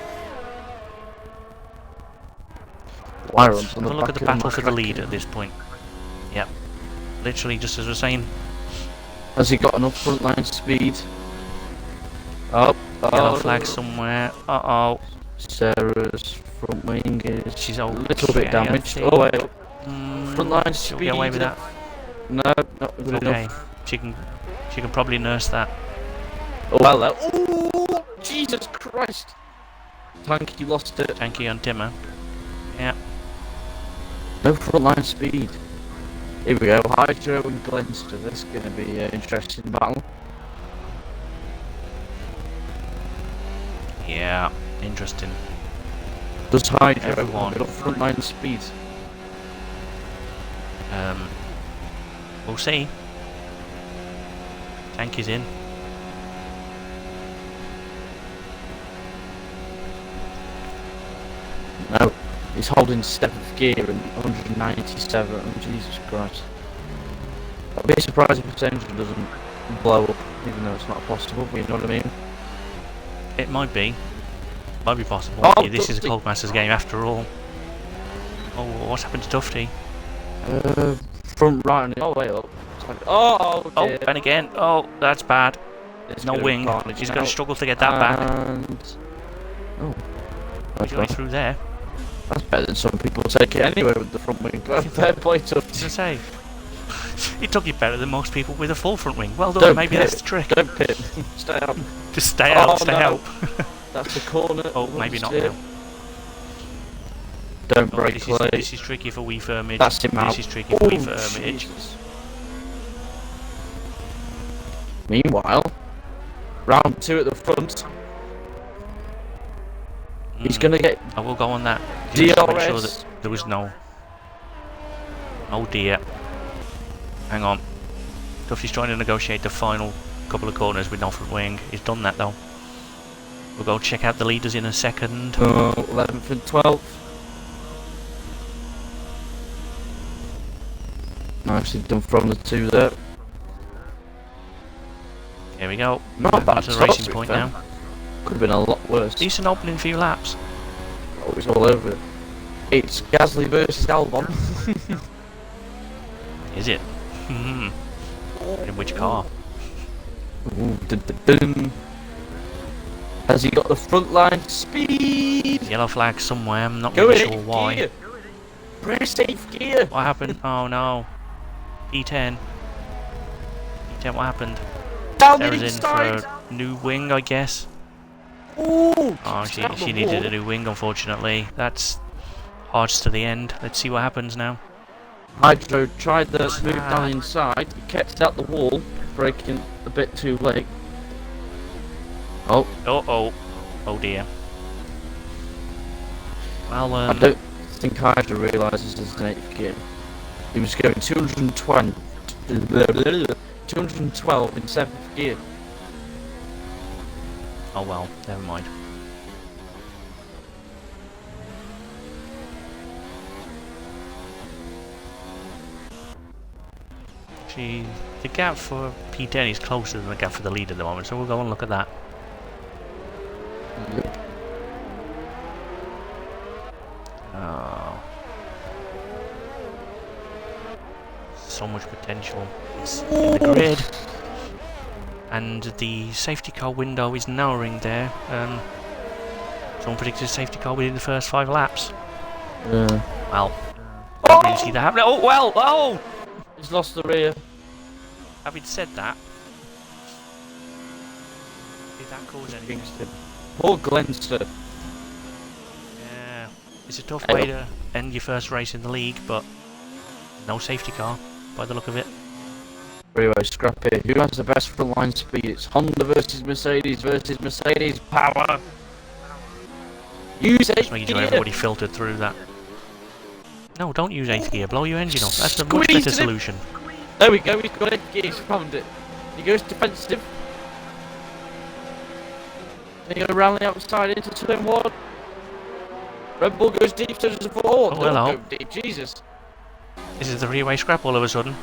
Have a look at the battle for the lead at this point. Yep. Literally, just as we're saying. Has he got enough frontline speed? Oh, Yellow flag somewhere. Uh-oh. Sarah's front wing is she's a little bit damaged. Oh wait. Frontline she'll speed. get away with that. No, not good okay. enough. She can probably nurse that. Oh well. Oh, Jesus Christ! Tanky lost it. Tanky on Timmer. Yeah. No frontline speed. Here we go. Hydro and Glenster. This is going to be an interesting battle. Yeah, interesting. Does Hydro Everyone got frontline speed? We'll see. Tank is in. No, he's holding 7th gear and 197. Oh, Jesus Christ. I'd be surprised if his engine doesn't blow up, even though it's not possible, you know what I mean? It might be. Might be possible. Oh, yeah, this is a Tufty. Coldmasters game after all. Oh, what's happened to Tufty? Front right on the all the way up. Oh, Oh, dear. and again. Oh, that's bad. It's No gonna be wing. carnage He's now. going to struggle to get that back. And... oh. He's going through there. That's better than some people take it anyway with the front wing. Fair play to As I say, it took you better than most people with a full front wing. Well done. Don't Maybe pit. that's the trick. Don't pit. Stay out. Just stay out. Stay no. out. That's the corner. Oh, maybe not Steer. now. Don't Oh, break clay. this is tricky for wee firmage. That's him out. This is tricky for wee Oh, firmage. Jesus. Meanwhile, round 2 at the front. He's gonna get I will go on that. Just to make sure DRS. that there was no. Oh dear. Hang on. Duffy's trying to negotiate the final couple of corners with no front wing. He's done that though. We'll go check out the leaders in a second. 11th and 12th. Nicely done from the 2 there. Here we go. Not bad. To the start, racing to be point fair. now. Could have been a lot worse. Decent opening few laps. Oh, he's all over it. It's Gasly versus Albon. Is it? In which car? Ooh, dun. Has he got the front line speed? Yellow flag somewhere. I'm not Go really in sure why. gear. Press safe gear. What happened? Oh no. E10. E10, what happened? Down the Sarah's in inside. for a new wing, I guess. Ooh, Oh, just out she the needed wall. a new wing, unfortunately. That's hards to the end. Let's see what happens now. Hydro tried the move down inside. He kept it at the wall, braking a bit too late. Oh, Oh dear. Well, I don't think Hydro realises there's an 8th gear. He was going 212 in 7th gear. oh well, never mind. Actually, the gap for P10 is closer than the gap for the lead at the moment, so we'll go and look at that. Yep. Oh. So much potential is in the grid. And the safety car window is narrowing there. Someone predicted a safety car within the first 5 laps. Yeah. Well, don't really see that happening. Oh, well, oh! He's lost the rear. Having said that, did that cause anything? Poor Glenster. Yeah, it's a tough way to end your first race in the league, but no safety car by the look of it. Freeway scrappy. Who has the best frontline speed? It's Honda versus Mercedes power. Use Just 8th making sure gear. everybody filtered through that. No, don't use 8th gear. Blow your engine off. That's a much better solution. There we go. He's got 8th gear. He's found it. He goes defensive. Then you go around the outside into turn 1. Red Bull goes deep, so does the 4. Oh, hello. Go deep. Jesus. This is the three-way scrap all of a sudden.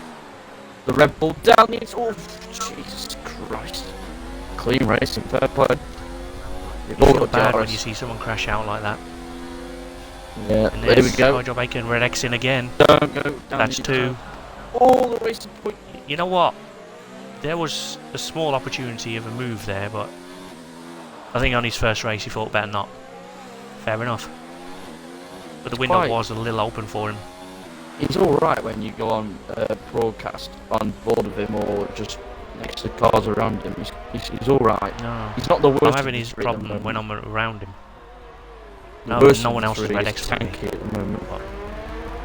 The Red Bull down the oh, Jesus Christ. Clean racing, fair play. You feel bad when you see someone crash out like that. Yeah, and there we go. Hydro Bacon Red X in again. Don't go down. That's 2. All the racing point. You know what? There was a small opportunity of a move there, but I think on his first race he thought better not. Fair enough. But the window was a little open for him. He's alright when you go on broadcast on board of him or just next to cars around him. He's alright. No. He's not the worst. I'm having his problem when I'm around him. No one else is Red X for me. Tanky at the moment.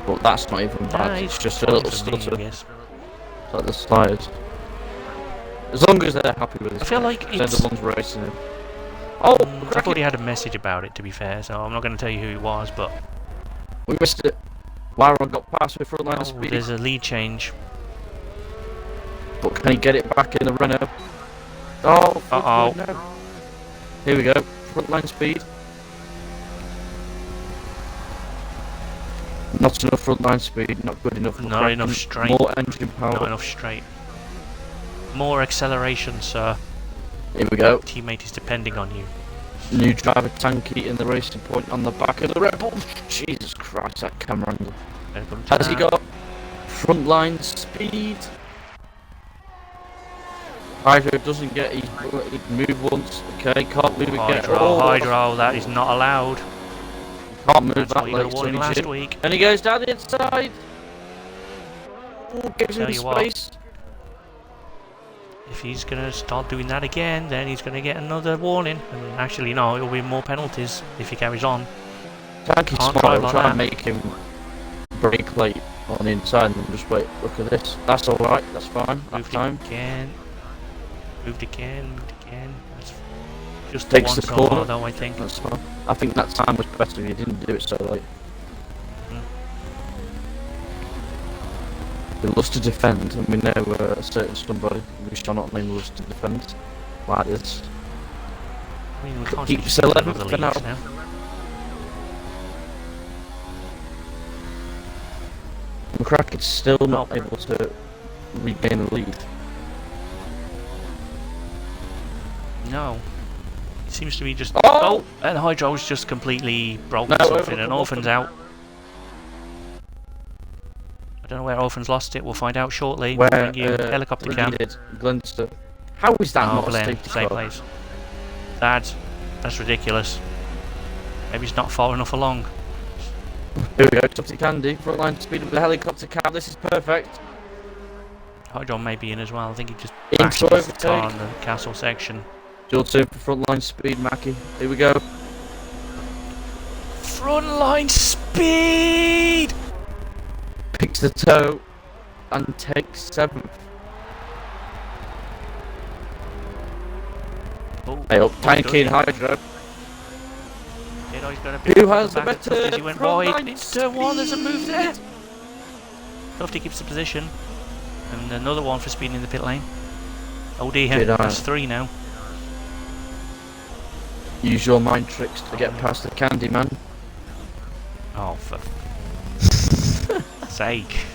But that's not even bad. It's just a little stutter. It's like the sliders. As long as they're happy with it. I feel like they're the ones racing him. Oh, I thought he had a message about it, to be fair, so I'm not going to tell you who it was, but we missed it. Lyron got past with frontline speed. There's a lead change. But can he get it back in the Renault? Oh, no. Here we go. Frontline speed. Not enough frontline speed. Not good enough. Not enough straight. More engine power. Not enough straight. More acceleration, sir. Here we go. Teammate is depending on you. New driver Tanky in the racing point on the back of the Red Bull. Jesus Christ, that camera angle. Has he got frontline speed? Hydro doesn't get his move once. Okay, can't move again. Hydro, that is not allowed. Can't move That's that what you got a warning last late. week. And he goes down the inside. Oh, gives him space. If he's going to start doing that again, then he's going to get another warning. And actually, no, it'll be more penalties if he carries on. Tanky's smart, like try and make him brake late on the inside and just wait. Look at this. That's alright, that's fine. That's time. Moved again. That's just takes the the corner, though, I think. That's fine. I think that time was better if he didn't do it so late. He loves to defend, and we know a certain somebody we shall not name loves to defend like this. I mean, we can't keep 11th for now. McCracken's still not able to regain the lead. No. It seems to be just... Oh! And Hydro's just completely broken something, and Orphan's out. I don't know where Orphan's lost it, we'll find out shortly. Where helicopter cam. Glenster. How is that not a safety same car? place. That's ridiculous. Maybe it's not far enough along. Here we go, Topsy Candy, frontline speed with the helicopter cam, this is perfect. Hydro may be in as well, I think he just bashed his car on the castle section. Your turn for frontline speed, Mackie. Here we go. Frontline speed! Picks the toe and takes 7th. Hey up, Tanky and Hydro. Who has the better? He went wide into turn 1, there's a move there. Tufty keeps the position. And another one for speeding in the pit lane. Oh dear, that's 3 now. Use your mind tricks to get past the Candy Man. Oh, for sake.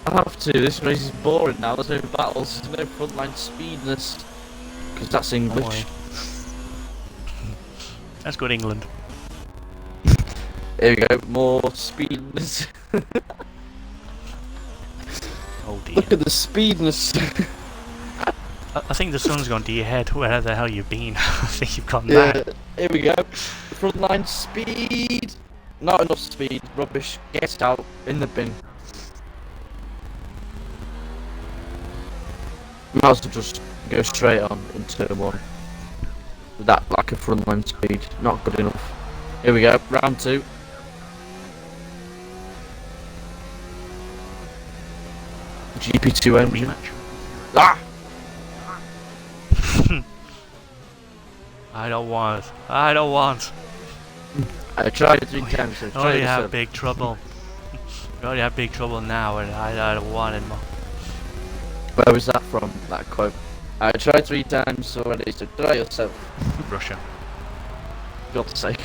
I have to, this race is boring now, there's no battles, there's no frontline speedness. Because that's English. That's good England. Here we go, more speedness. Oh dear. Look at the speedness. I think the sun's gone to your head. Where the hell you been? I think you've gone Yeah, mad. here we go. Frontline speed. Not enough speed. Rubbish. Get out in the bin. Might as well just go straight on in turn 1. With that lack of frontline speed. Not good enough. Here we go. Round 2. GP2 engine. Rematch. Ah! I don't want. I don't want. I tried it 3 times. So I try already this have up. big trouble. I already have big trouble now, and I don't want it more. Where was that from? That quote. I tried 3 times already, so try yourself. Russia. God's sake.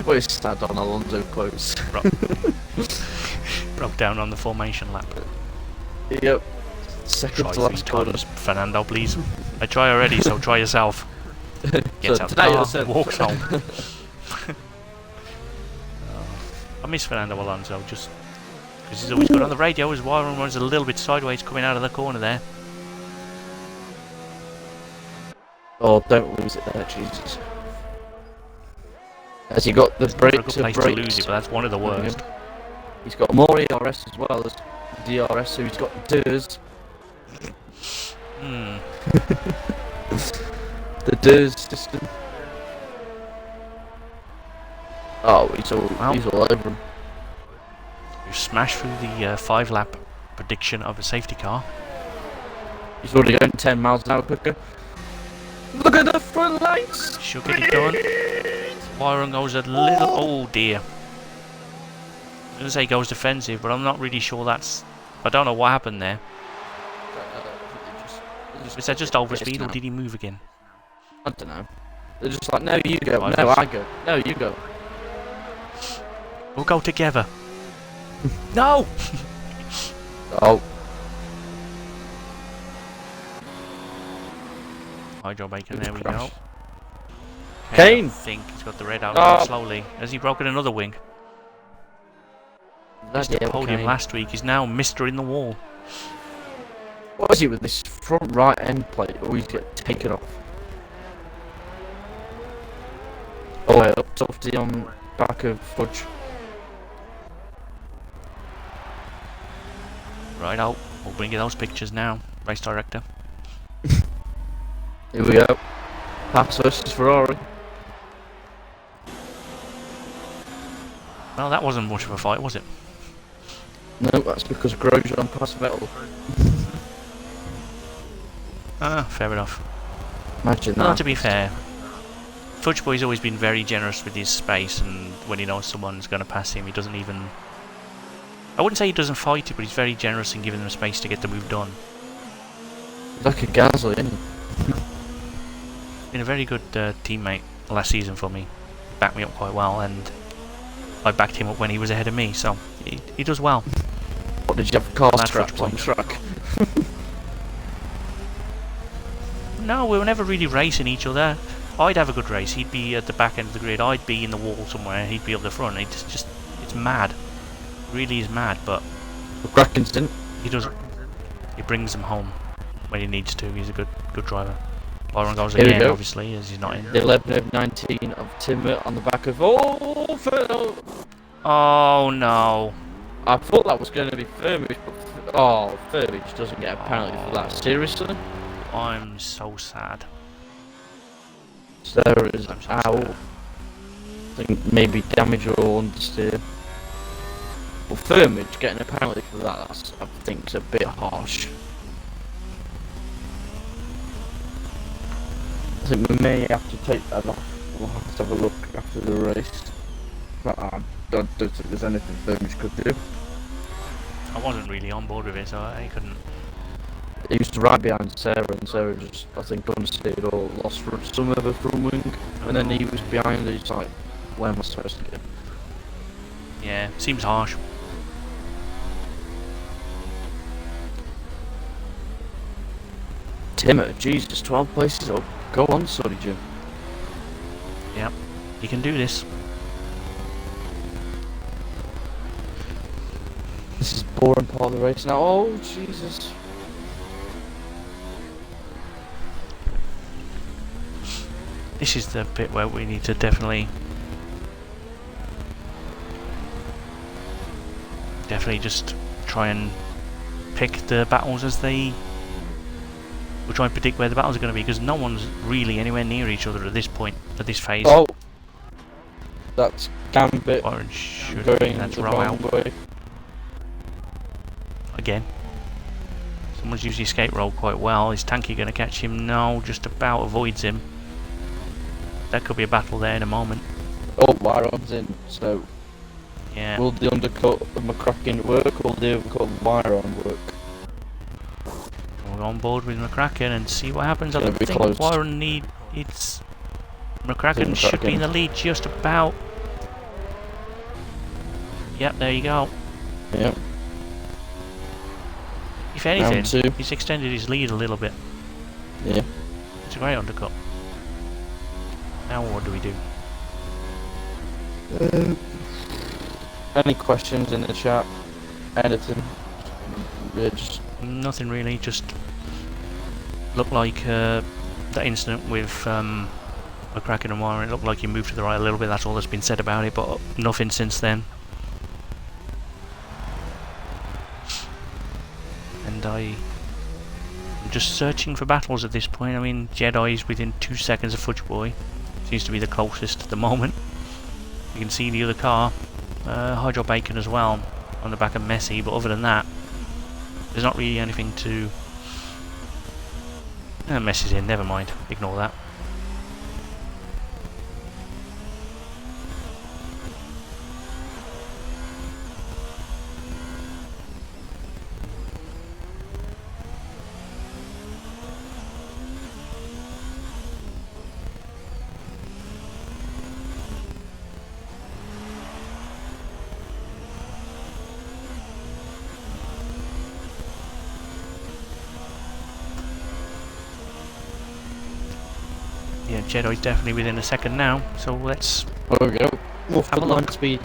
What is sad on Alonso quotes? Broke down on the formation lap. Yep. Second Try to 3 last corner. times, Fernando, please. I try already, so try yourself. Gets So out the try car, yourself. walks home. I miss Fernando Alonso just because he's always good on the radio. His wiring runs a little bit sideways coming out of the corner there. Oh, don't lose it there, Jesus. Has he got the It's never a brake good to place to brakes? lose it, but that's one of the worst. He's got more ERS as well as DRS, so he's got DRS. Hmm. The DRS system. Oh, he's all over him. You smashed through the 5-lap prediction of a safety car. He's already going 10 miles an hour quicker. Look at the front lights! Should get it done. Byron goes a little. Oh dear. I was gonna say goes defensive, but I'm not really sure that's. I don't know what happened there. Was that just overspeed, or did he move again? I don't know. They're just like, no, you go. Right, No, let's- I go. No, you go. We'll go together. No! Oh, Hydro bacon, there we crash. go. Kane! I think he's got the red out Oh. slowly. Has he broken another wing? that's Mr. Podium last week. He's now Mr. in the wall. What is it with this front right end plate? Always get taken off. Oh, wait, up softy on back of fudge. Right out. We'll bring you those pictures now, race director. Here we go. Pass versus Ferrari. Well, that wasn't much of a fight, was it? No, that's because Grosjean passed metal. Ah, fair enough. Imagine Well, that. to be fair, Fudge Boy's always been very generous with his space, and when he knows someone's going to pass him, he doesn't even... I wouldn't say he doesn't fight it, but he's very generous in giving them space to get the move done. He's like a Gasly, isn't he? Been a very good teammate last season for me. Backed me up quite well, and I backed him up when he was ahead of me, so he does well. What, did you have car Mad scraps Fudge on Boy. track? No, we were never really racing each other. I'd have a good race, he'd be at the back end of the grid, I'd be in the wall somewhere, he'd be up the front. It's mad. It really is mad, but Brackens didn't. he brings them home when he needs to. He's a good driver. Byron goes Here we again, go. obviously, as he's not in. The 11 of 19 of Timmer on the back of... Oh, Oh no. I thought that was going to be Firmage, but... Oh, Firmage doesn't get a penalty for that. Seriously? I'm so sad. There is I'm so ow. sad. I think maybe damage or understeer. Well, Firmage getting a penalty for that, that's, I think, is a bit harsh. I think we may have to take that off. We'll have to have a look after the race. But I don't think there's anything Firmage could do. I wasn't really on board with it, so I couldn't. He used to ride behind Sarah, and Sarah just, I think, understeered or lost some of her front wing. And then he was behind her, he's like, where am I supposed to go? Yeah, seems harsh. Timmer, Jesus, 12 places up. Go on, sorry, Jim. Yep, you can do this. boring part of the race now. Oh, Jesus. This is the bit where we need to definitely just try and pick the battles as they... We'll try and predict where the battles are going to be, because no one's really anywhere near each other at this point, at this phase. Oh! That's Gambit Orange should going that's the row wrong out way. again. Someone's used the escape roll quite well. Is Tanky going to catch him? No, just about avoids him. That could be a battle there in a moment. Oh, Wyron's in, so... Yeah. Will the undercut of McCracken work, or will the undercut of Wyron work? We're on board with McCracken and see what happens. I Gonna don't be think close. Wyron it's... McCracken should be in the lead just about. Yep, there you go. Yep. If anything, Round two. he's extended his lead a little bit. Yeah. It's a great undercut. Now what do we do? Any questions in the chat? Anything? Yeah, just... Nothing really, just looked like that incident with McCracken and Warren. It looked like he moved to the right a little bit, that's all that's been said about it, but nothing since then. And I'm just searching for battles at this point. I mean, Jedi's within 2 seconds of Fudge Boy. Seems to be the closest at the moment. You can see the other car, Hydro Bacon as well, on the back of Messi, but other than that, there's not really anything to... Messi's in, never mind, ignore that. Yeah, Jedi's definitely within a second now, so let's... There we go. More Have a front look. line speed.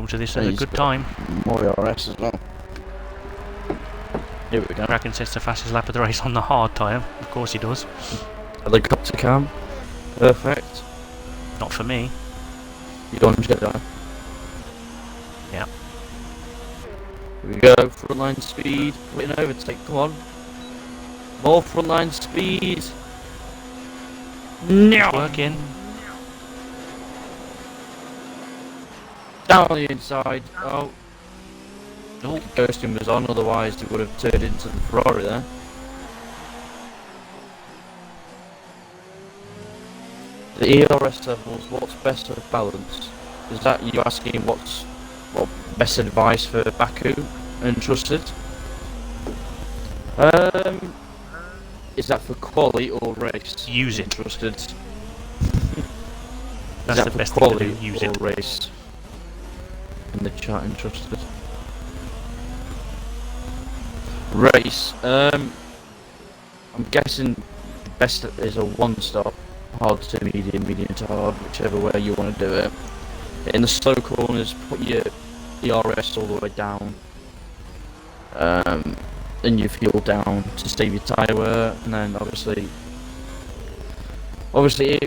come to this at a good time. More RS as well. Here we go. Kraken sets the fastest lap of the race on the hard tyre. Of course he does. Helicopter cam. Perfect. Not for me. You're on Jedi. Yeah. Here we go. Front line speed. Waiting overtake. Come on. More front line speed. No. Working. Down the inside. Oh. Oh, Ghosting was on, otherwise he would have turned into the Ferrari there. The ERS levels, what's best for balance? Is that you asking what best advice for Baku and Trusted? Is that for quali or race? Use it. Trusted. That's the best thing to do. Use or it. race? In the chat, Trusted. Race. I'm guessing the best is a one-stop, hard to medium, medium to hard, whichever way you want to do it. In the slow corners, put your ERS all the way down, and your fuel down to save your tyre wear, and then obviously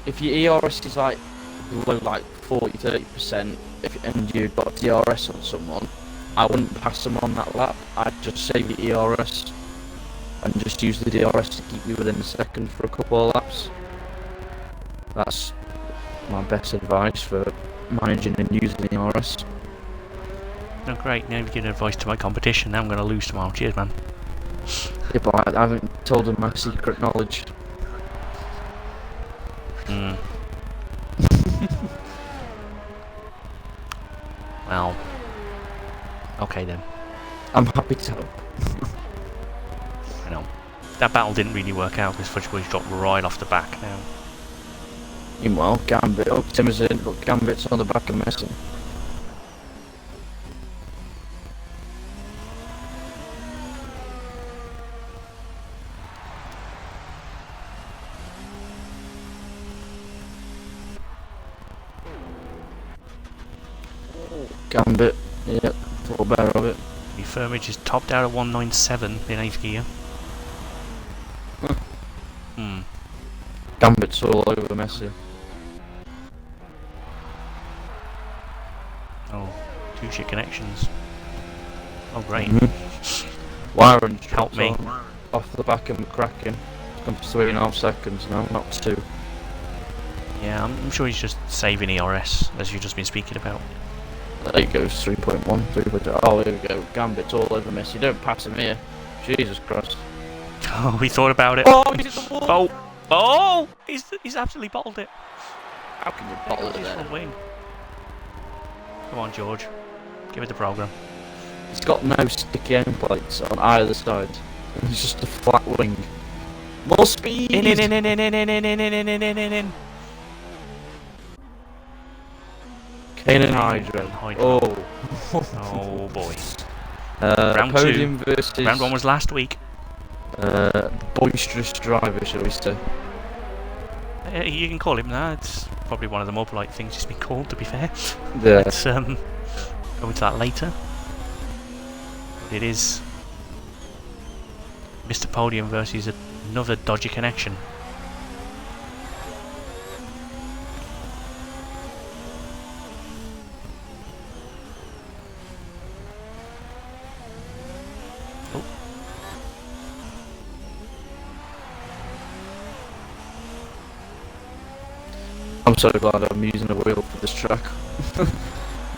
if your ERS is like below like 40-30%, and you've got DRS on someone, I wouldn't pass them on that lap. I'd just save your ERS and just use the DRS to keep you within a second for a couple of laps. That's my best advice for managing and using the ERS. Oh great, now you've given advice to my competition. Now I'm going to lose tomorrow. Cheers, man. Yeah, but I haven't told them my secret knowledge. Hmm. Well. Okay then. I'm happy to help. I know. That battle didn't really work out because Fudge Boy's dropped right off the back now. Meanwhile, Gambit, oh, Tim is in, but Gambit's on the back of Messi. Gambit, yep, thought better of it. The firmage is topped out at 197 in 8th gear. Huh. Hmm. Gambit's all over Messi. Oh, 2 shit connections. Oh, great. Wyron Help me. Off the back of McCracken. It's gone to 3.5 seconds now, not 2. Yeah, I'm sure he's just saving ERS, as you've just been speaking about. There he goes, 3.1, 3.2. Oh, here we go. Gambit's all over Messi. Don't pass him here. Jesus Christ. Oh, we thought about it. Oh, he's at the wall! Oh! He's absolutely bottled it. How can you bottle it He's there? full wing. Come on, George. Give it the programme. It's got no sticky end plates on either side. It's just a flat wing. More speed! In. Kane and Hydro. Oh. Oh boy. Round podium 2. versus Round 1 was last week. boisterous driver, shall we say? You can call him that. It's probably one of the more polite things he's been called, to be fair. Yeah. Let's go into that later. It is Mr. Podium versus another dodgy connection. Oh. I'm so glad I'm using a wheel for this track.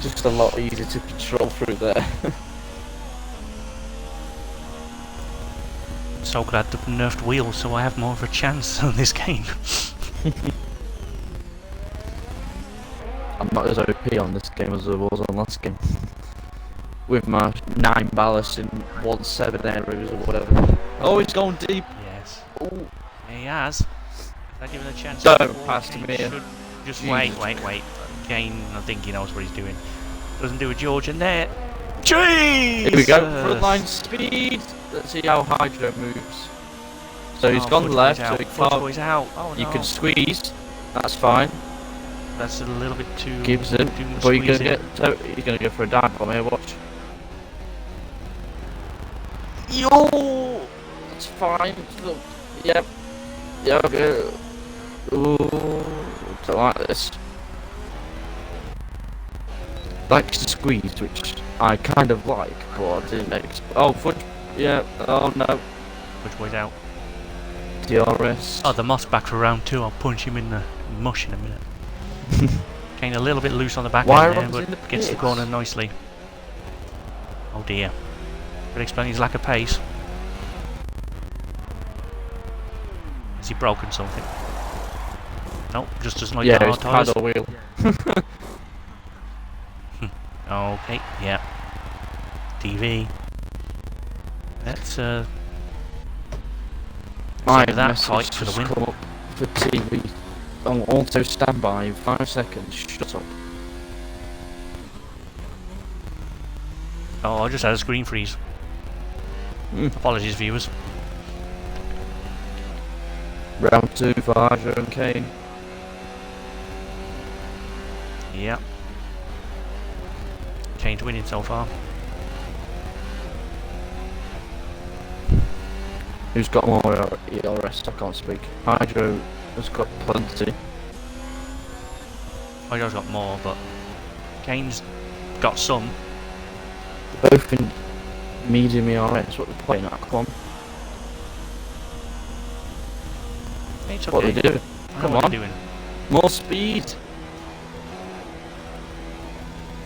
Just a lot easier to control through there. So glad they've nerfed wheels so I have more of a chance on this game. I'm not as OP on this game as I was on last game. With my 9 ballast in 1.7 arrows or whatever. Oh, he's going deep! Yes. Oh. He has. I give him a chance. Don't pass him Kane here. should just Jesus. wait. Kane, I think he knows what he's doing. Doesn't do a George in there. Jeez! Here we go, frontline speed! Let's see how Hydro moves. So he's gone left, so he can't. Out. Oh, You no. can squeeze, that's fine. That's a little bit too. Gives it, too much but he's gonna squeezing. he's gonna go for a dive bomb here, watch. Yo! That's fine. Look, yep. Yeah, okay. Ooh, don't like this. Likes to squeeze, which I kind of like, but I didn't oh, foot. Yeah, oh no. Which way's out? DRS. Oh, the moss back for round 2. I'll punch him in the mush in a minute. Kane a little bit loose on the back Why end there, runs in the but gets the pits? corner nicely. Oh dear. Could explain his lack of pace. Has he broken something? Nope, just doesn't like Yeah, the it's hard tyres. paddle wheel. Okay, yeah. DV. Let's My save that message fight for the just win. come up for TV. On auto standby in 5 seconds. Shut up. Oh, I just had a screen freeze. Apologies, viewers. Round 2 for Hydro and Kane. Yeah. Kane's winning so far. Who's got more ERS? I can't speak. Hydro has got plenty. Hydro's got more, but Kane's got some. They're both in medium ERS. What they're playing at? Come on. It's What okay. they doing? I know Come what on. they're doing. More speed.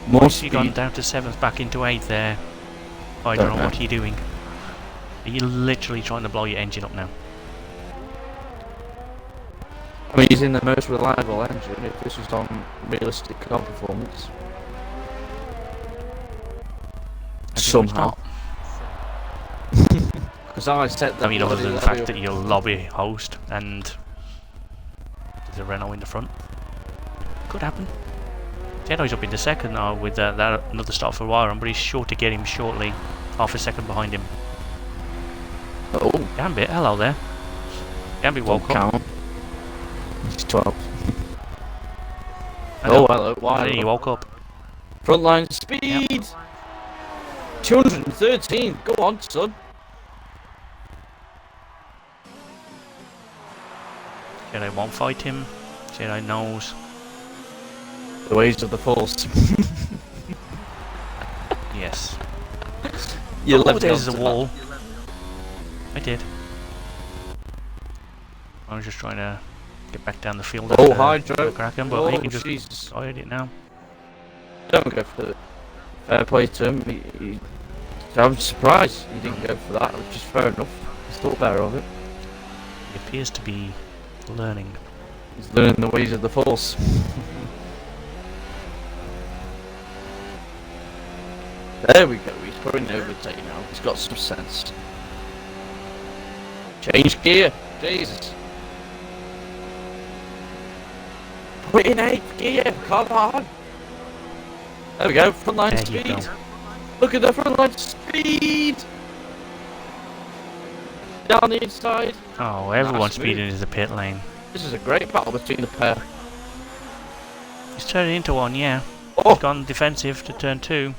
More Once you've gone speed. down to 7th, back into 8th there. I don't know what you're doing. Are you literally trying to blow your engine up now? I mean, he's in the most reliable engine if this was on realistic car performance. I think Somehow. it's not. Because I set that. I mean, other than the fact that you're lobby host and there's a Renault in the front. Could happen. Geno's up into 2nd now with that another start for Wyron, but he's sure to get him shortly. Half a second behind him. Oh, Gambit, hello there. Gambit woke up. count. He's 12. Hello. Oh, hello. Why? He woke up. Frontline speed! Yep. 213, go on, son. Jedi won't fight him. Jedi knows. The ways of the Force. Yes. You Oh, left me there's a onto wall. I did. I was just trying to get back down the field. Oh, after Hydro. the Kraken, but Oh, he can just Jesus. hide it now. Don't go for it. Fair play to him. I'm surprised he didn't go for that, which is fair enough. He's thought better of it. He appears to be learning. He's learning the ways of the Force. There we go, he's putting overtake now. He's got some sense. Change gear! Jesus! Put in 8th gear! Come on! There we go, frontline There you speed! go. Look at the frontline speed! Down the inside! Oh, everyone's Nice speeding move. into the pit lane. This is a great battle between the pair. He's turning into one, yeah. Oh! He's gone defensive to turn 2.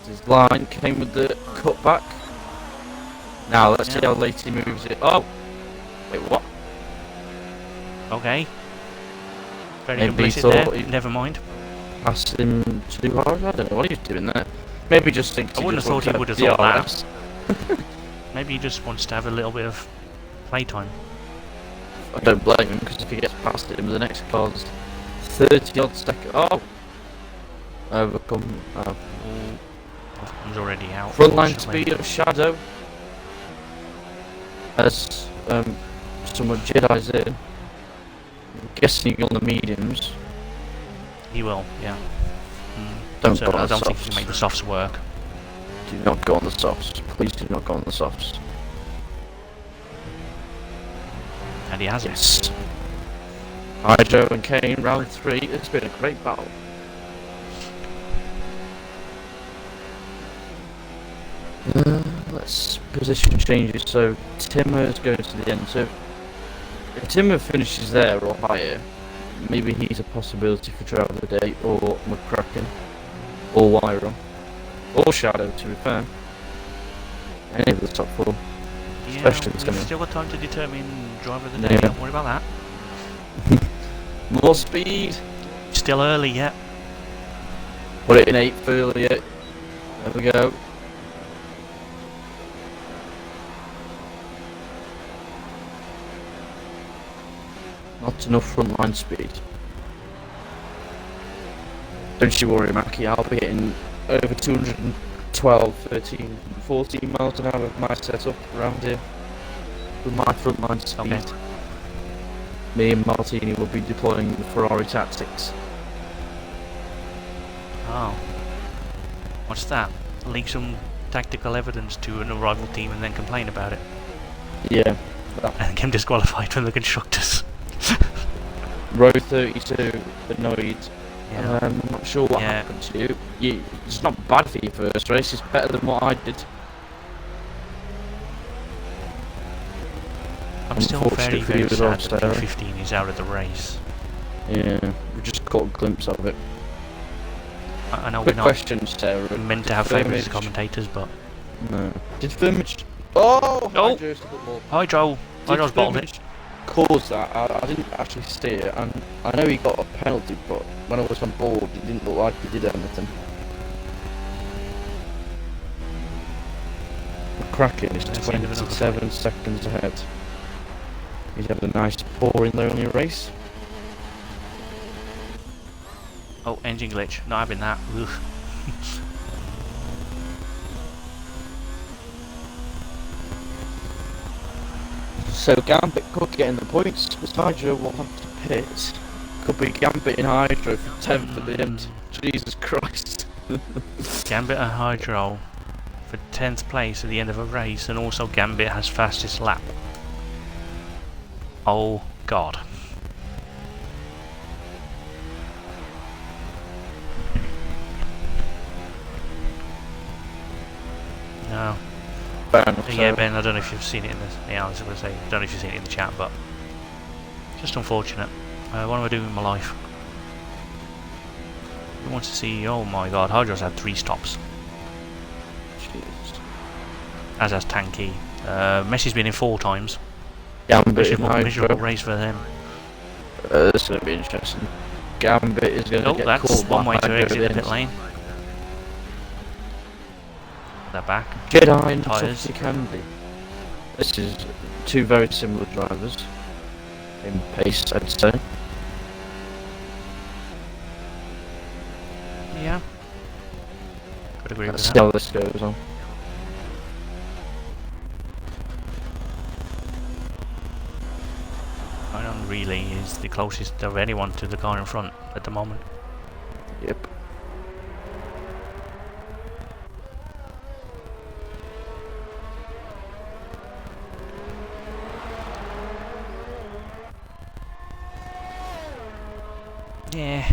His line came with the cutback. Now let's see Yeah. how late he moves it. Oh! Wait, what? Okay. Very Maybe he implicit there. thought he- Never mind. Passed him too hard? I don't know what he was doing there. Maybe just thinks I wouldn't just have wants thought he to would have have thought DRS. Maybe he just wants to have a little bit of playtime. I don't blame him, because if he gets past him, the next car's 30 odd seconds. Oh! Overcome. He's already out. Frontline unfortunately. speed of Shadow. As someone Jedi's in. I'm guessing on the mediums. He will, yeah. Don't So go on I the don't think he softs. can make the softs work. Do not go on the softs. Please do not go on the softs. And he hasn't. Yes. Hydro and Kane, round 3. It's been a great battle. Let's position changes. So Timmer's going to the end. So if Timmer finishes there or higher, maybe he's a possibility for Driver of the Day, or McCracken, or Wyron, or Shadow. To be fair, any of the top 4. Yeah, Especially we've Timmer. still got time to determine driver of the day. Yeah. Don't worry about that. More speed. Still early yet. Put it in 8th earlier. There we go. Not enough frontline speed. Don't you worry, Mackie, I'll be hitting over 212, 13, 14 miles an hour with my setup around here. With my frontline speed. Okay. Me and Martini will be deploying the Ferrari tactics. Oh. What's that? Leak some tactical evidence to an rival team and then complain about it. Yeah. And get disqualified from the constructors. Row 32, annoyed. Yeah. I'm not sure what Yeah. happened to you. It's not bad for your first race, it's better than what I did. I'm still very, Unfortunate for very you as sad well, that Sarah. 215 is out of the race. Yeah, we just caught a glimpse of it. I know we're Quick not question, Sarah. meant to Did have favourites as Firmage- commentators, but... No. Did Firmage... Oh! Oh! Hydro's a bit more. Hydro! Hydro's bottled it. Caused that? I didn't actually see it, and I know he got a penalty, but when I was on board, it didn't look like he did anything. Cracking is That's the end of another 27 seconds ahead. He's had a nice pour in there on your race. Oh, engine glitch. Not having that. Ugh. So Gambit could get in the points, because Hydro will have to pit. Could be Gambit in Hydro for 10th at the end. Jesus Christ. Gambit and Hydro for 10th place at the end of a race, and also Gambit has fastest lap. Oh god. No. Fair enough. Yeah, Ben, I don't know if you've seen it in the... Yeah, I was going to say, I don't know if you've seen it in the chat, but... Just unfortunate. What am I doing with my life? We want to see. Oh my God, Hydro's had 3 stops. Jesus. As has Tanky. Messi's been in 4 times. Gambit in Hydro. Miserable race for them. This is going to be interesting. Gambit is going to Oh, get that's caught one by way to Hydro exit the pit Vince. lane. They're back. Jedi and Tyres. Softy Candy. This is 2 very similar drivers. In pace, I'd say. Yeah. Could agree Let's with see that. how this goes on. Iron Relay is the closest of anyone to the car in front at the moment. Yep. Yeah.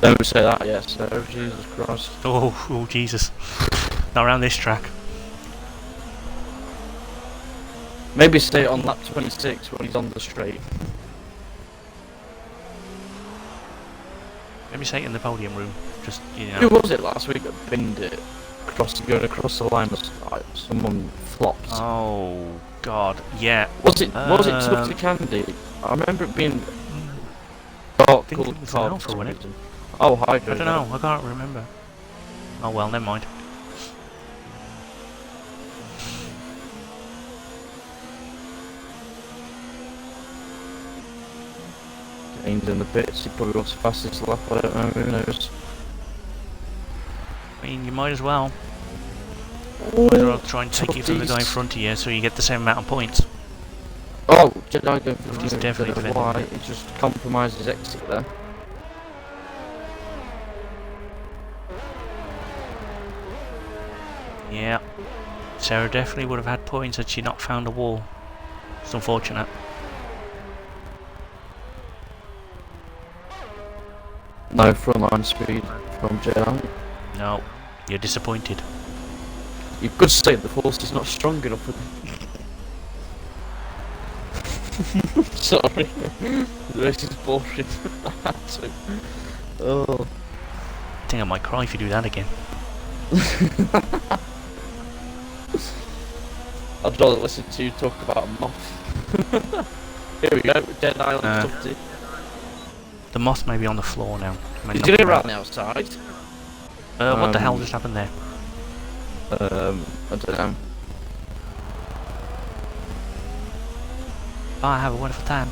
Don't say that yet, so Jesus Christ. Oh Jesus. Not around this track. Maybe say it on lap 26 when he's on the straight. Maybe say it in the podium room. Just, you know. Who was it last week that binned it? Going across the line, someone flopped. Oh God, yeah. Was it Tufty Candy? I remember it being dark think it coloured was card Alpha, for some wasn't it? reason. Oh, Hydro. I don't know, I can't remember. Oh well, never mind. Gained in the pits, he probably got the fastest lap, I don't know, who knows. I mean, you might as well. Oh, Might as well try and take it from the guy in front of you so you get the same amount of points. Oh, Jedi going for He's the definitely don't know why, he just compromised his exit there. Yeah. Sarah definitely would have had points had she not found a wall. It's unfortunate. No frontline speed from Jedi. No, you're disappointed. You could say the force is not strong enough for them. Sorry. The race is boring. I had to. Oh. I think I might cry if you do that again. I'd rather listen to you talk about a moth. Here we go, Dead Island Tufty. The moth may be on the floor now. May He's not doing be it around right. the outside. What the hell just happened there? I don't know. Bye, have a wonderful time.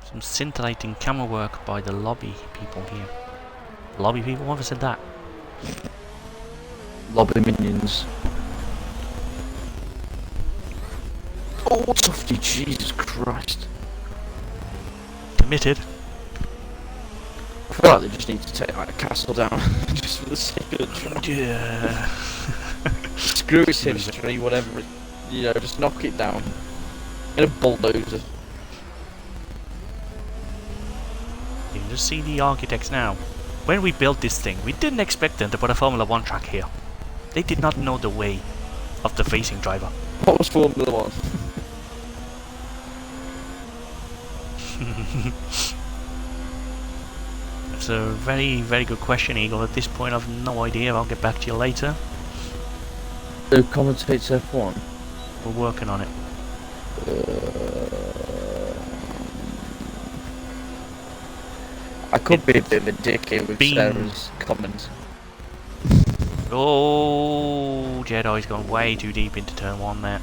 Some scintillating camera work by the lobby people here. Lobby people? Whoever said that? Lobby minions. Oh, Tufty, Jesus Christ. Committed. I feel like they just need to take that castle down, just for the sake of the track. Yeah. Screw its history, whatever, you know, just knock it down. In a bulldozer. You can just see the architects now. When we built this thing, we didn't expect them to put a Formula 1 track here. They did not know the way of the racing driver. What was Formula 1? That's a very, very good question, Eagle. At this point, I've no idea. I'll get back to you later. Who commentates F1? We're working on it. I could be a bit of a dick here with Bean. Sarah's comment. Oh, Jedi's gone way too deep into turn 1 there.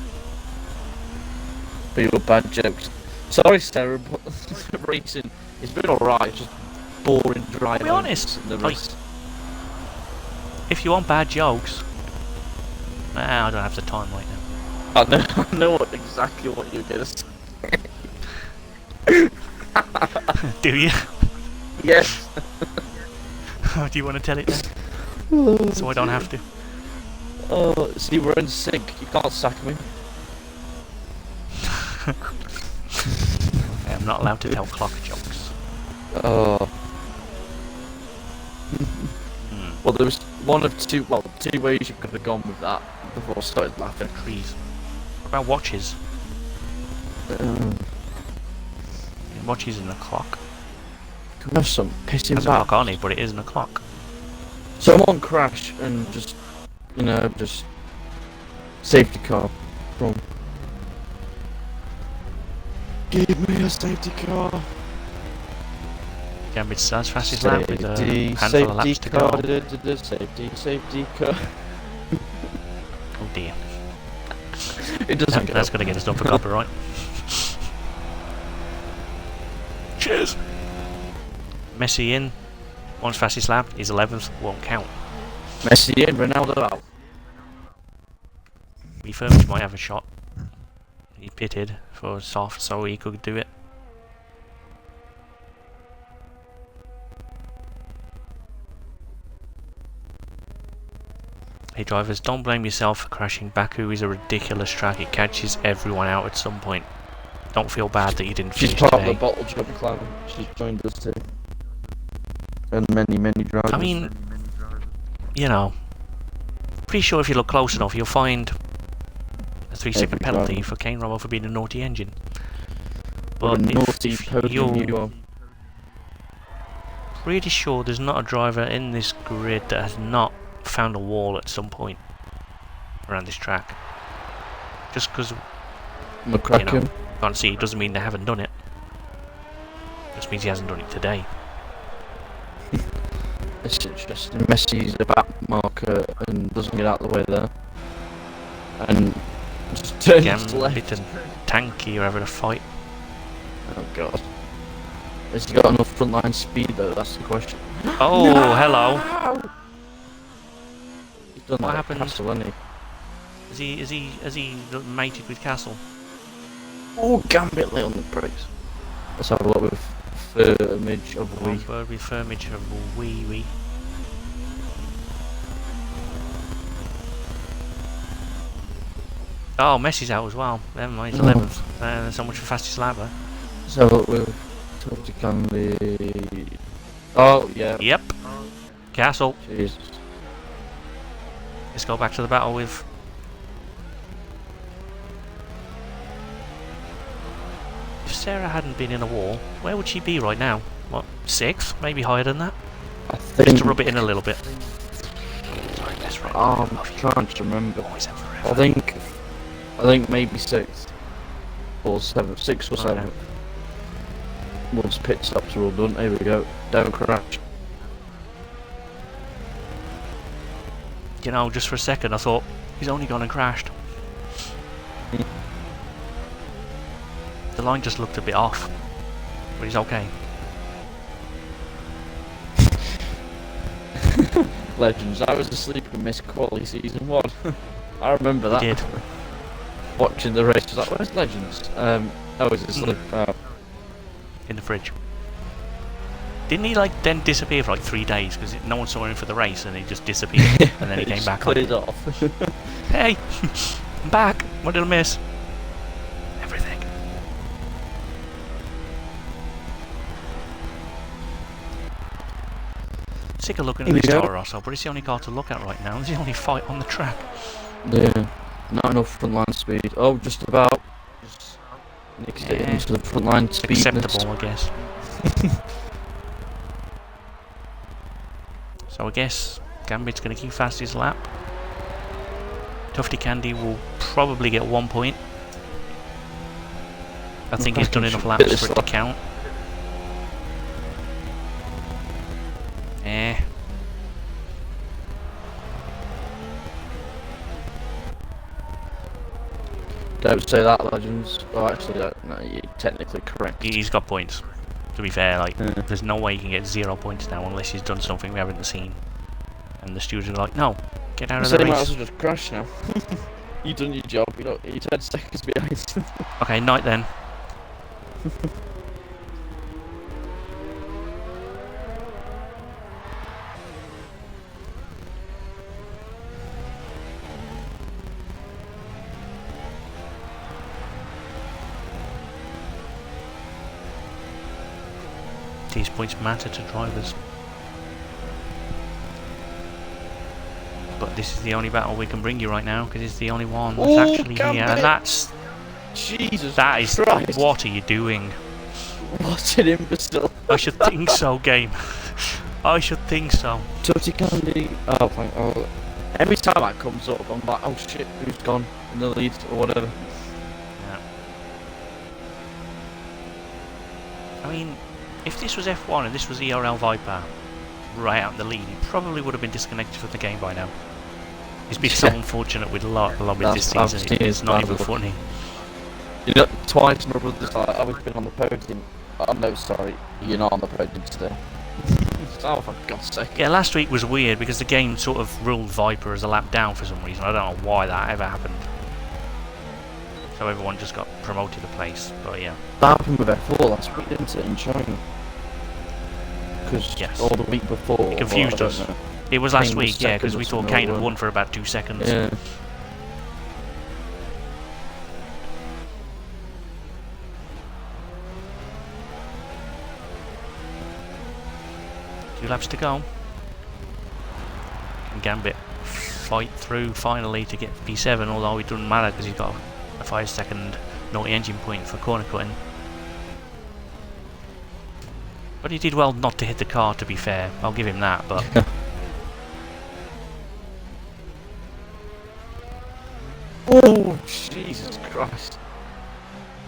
For your bad jokes. Sorry, Sarah, but racing, it's been alright, just boring, dry. To be honest, in the like, race. if you want bad jokes, I don't have the time right now. I know exactly what you're gonna say. Do you? Yes. Do you want to tell it then? So I don't have to. Oh, see, we're in sync. You can't sack me. I'm not allowed to tell clock jokes. Oh. Well, there was one of two. Well, two ways you could have gone with that before I started laughing. Trees. What about watches? Watches and a clock. Can we have some pissing Has a back? clock on it, but it isn't a clock. Someone crash and just, you know, just safety car. From. Give me a safety car. Gambit starts fastest lap with a handful of laps to go. Safety car. Oh dear. It doesn't. That's going to get us done for copyright. Cheers. Messi in. One's fastest lap. His 11th won't count. Messi in, Ronaldo out. Refurbished might have a shot. He pitted for soft, so he could do it. Hey drivers, don't blame yourself for crashing. Baku is a ridiculous track. It catches everyone out at some point. Don't feel bad that you didn't finish She's part today. of the bottle jump clan. She's joined us too. And many drivers. I mean, you know, pretty sure if you look close enough, you'll find a 3-second penalty for Kane Robo for being a naughty engine. But if you're pretty sure there's not a driver in this grid that has not found a wall at some point around this track. Just because McCracken. Can't see it doesn't mean they haven't done it. Just means he hasn't done it today. It's interesting. Messi's a back marker and doesn't get out of the way there. And just turns to left. Gambit and Tanky are having a fight. Oh god. Has he got enough frontline speed though? That's the question. Oh, no! Hello. He's done What like happened? Castle, hasn't he? Has he mated with Castle? Oh, Gambit lay on the brakes. Let's have a look with Firmage of One Wee. bird with Firmage of wee. Oh, Messi's out as well. Never mind, he's 11th. So much for fastest lap. Let's have a look with Toti Candy. Oh, yeah. Yep. Castle. Jesus. Let's go back to the battle with... If Sarah hadn't been in a war, where would she be right now? What, 6th? Maybe higher than that? I think. Just to rub it in a little bit. Sorry, that's right. I'm trying to remember. Always and forever. I think maybe 6th. Or 7th. 6th or 7th. Once pit stops are all done. Here we go. Don't crash. You know, just for a second I thought, he's only gone and crashed. The line just looked a bit off. But he's okay. Legends. I was asleep and missed quality season 1. I remember that. He did. Watching the race, was like, where's Legends? I was asleep. In the fridge. Didn't he like then disappear for like 3 days because no one saw him for the race and he just disappeared and then he came back on. Cleared off. Hey, I'm back. What did I miss? Everything. Sick of looking at this Toro Rosso, but it's the only car to look at right now. It's the only fight on the track. Yeah, not enough frontline speed. Oh, just about. Just nixed it into the frontline speed. Acceptable, I guess. So I guess Gambit's going to keep fast his lap. Tufty Candy will probably get 1 point. I think he's done enough laps for it to count. Don't say that, Legends. Oh, actually, no, you're technically correct. He's got points. To be fair, like, there's no way he can get 0 points now unless he's done something we haven't seen. And the stewards are like, no, get out of the race. Might as well just crash now. You've done your job, you're 10 seconds behind. Okay, night then. These points matter to drivers. but this is the only battle we can bring you right now because it's the only one that's Ooh, actually here, Gambit! and that's Jesus that is Christ. what are you doing? What an imbecile. I should think so, game. I should think so. Tutty Candy. Oh, thank oh. Every time that comes up, I'm like, oh shit, who's gone in the lead or whatever. Yeah. I mean, if this was F1 and this was ERL Viper right out in the lead, he probably would have been disconnected from the game by now. He's been so unfortunate with lobbies this season, it's not even funny. You know, twice my brother's like, oh, we've been on the podium. Oh, no, sorry, you're not on the podium today. Oh, for God's sake. Yeah, last week was weird because the game sort of ruled Viper as a lap down for some reason. I don't know why that ever happened. So everyone just got promoted a place, but yeah. That happened with F4 last week, didn't it, in China? Because yes. all the week before... It confused us. Know. It was last week, yeah, because we thought Kane had won for about 2 seconds. Yeah. Two laps to go. Can Gambit fight through finally to get P7, although it doesn't matter because he's got a 5-second naughty engine point for corner cutting. But he did well not to hit the car, to be fair. I'll give him that, but... Oh, Jesus Christ.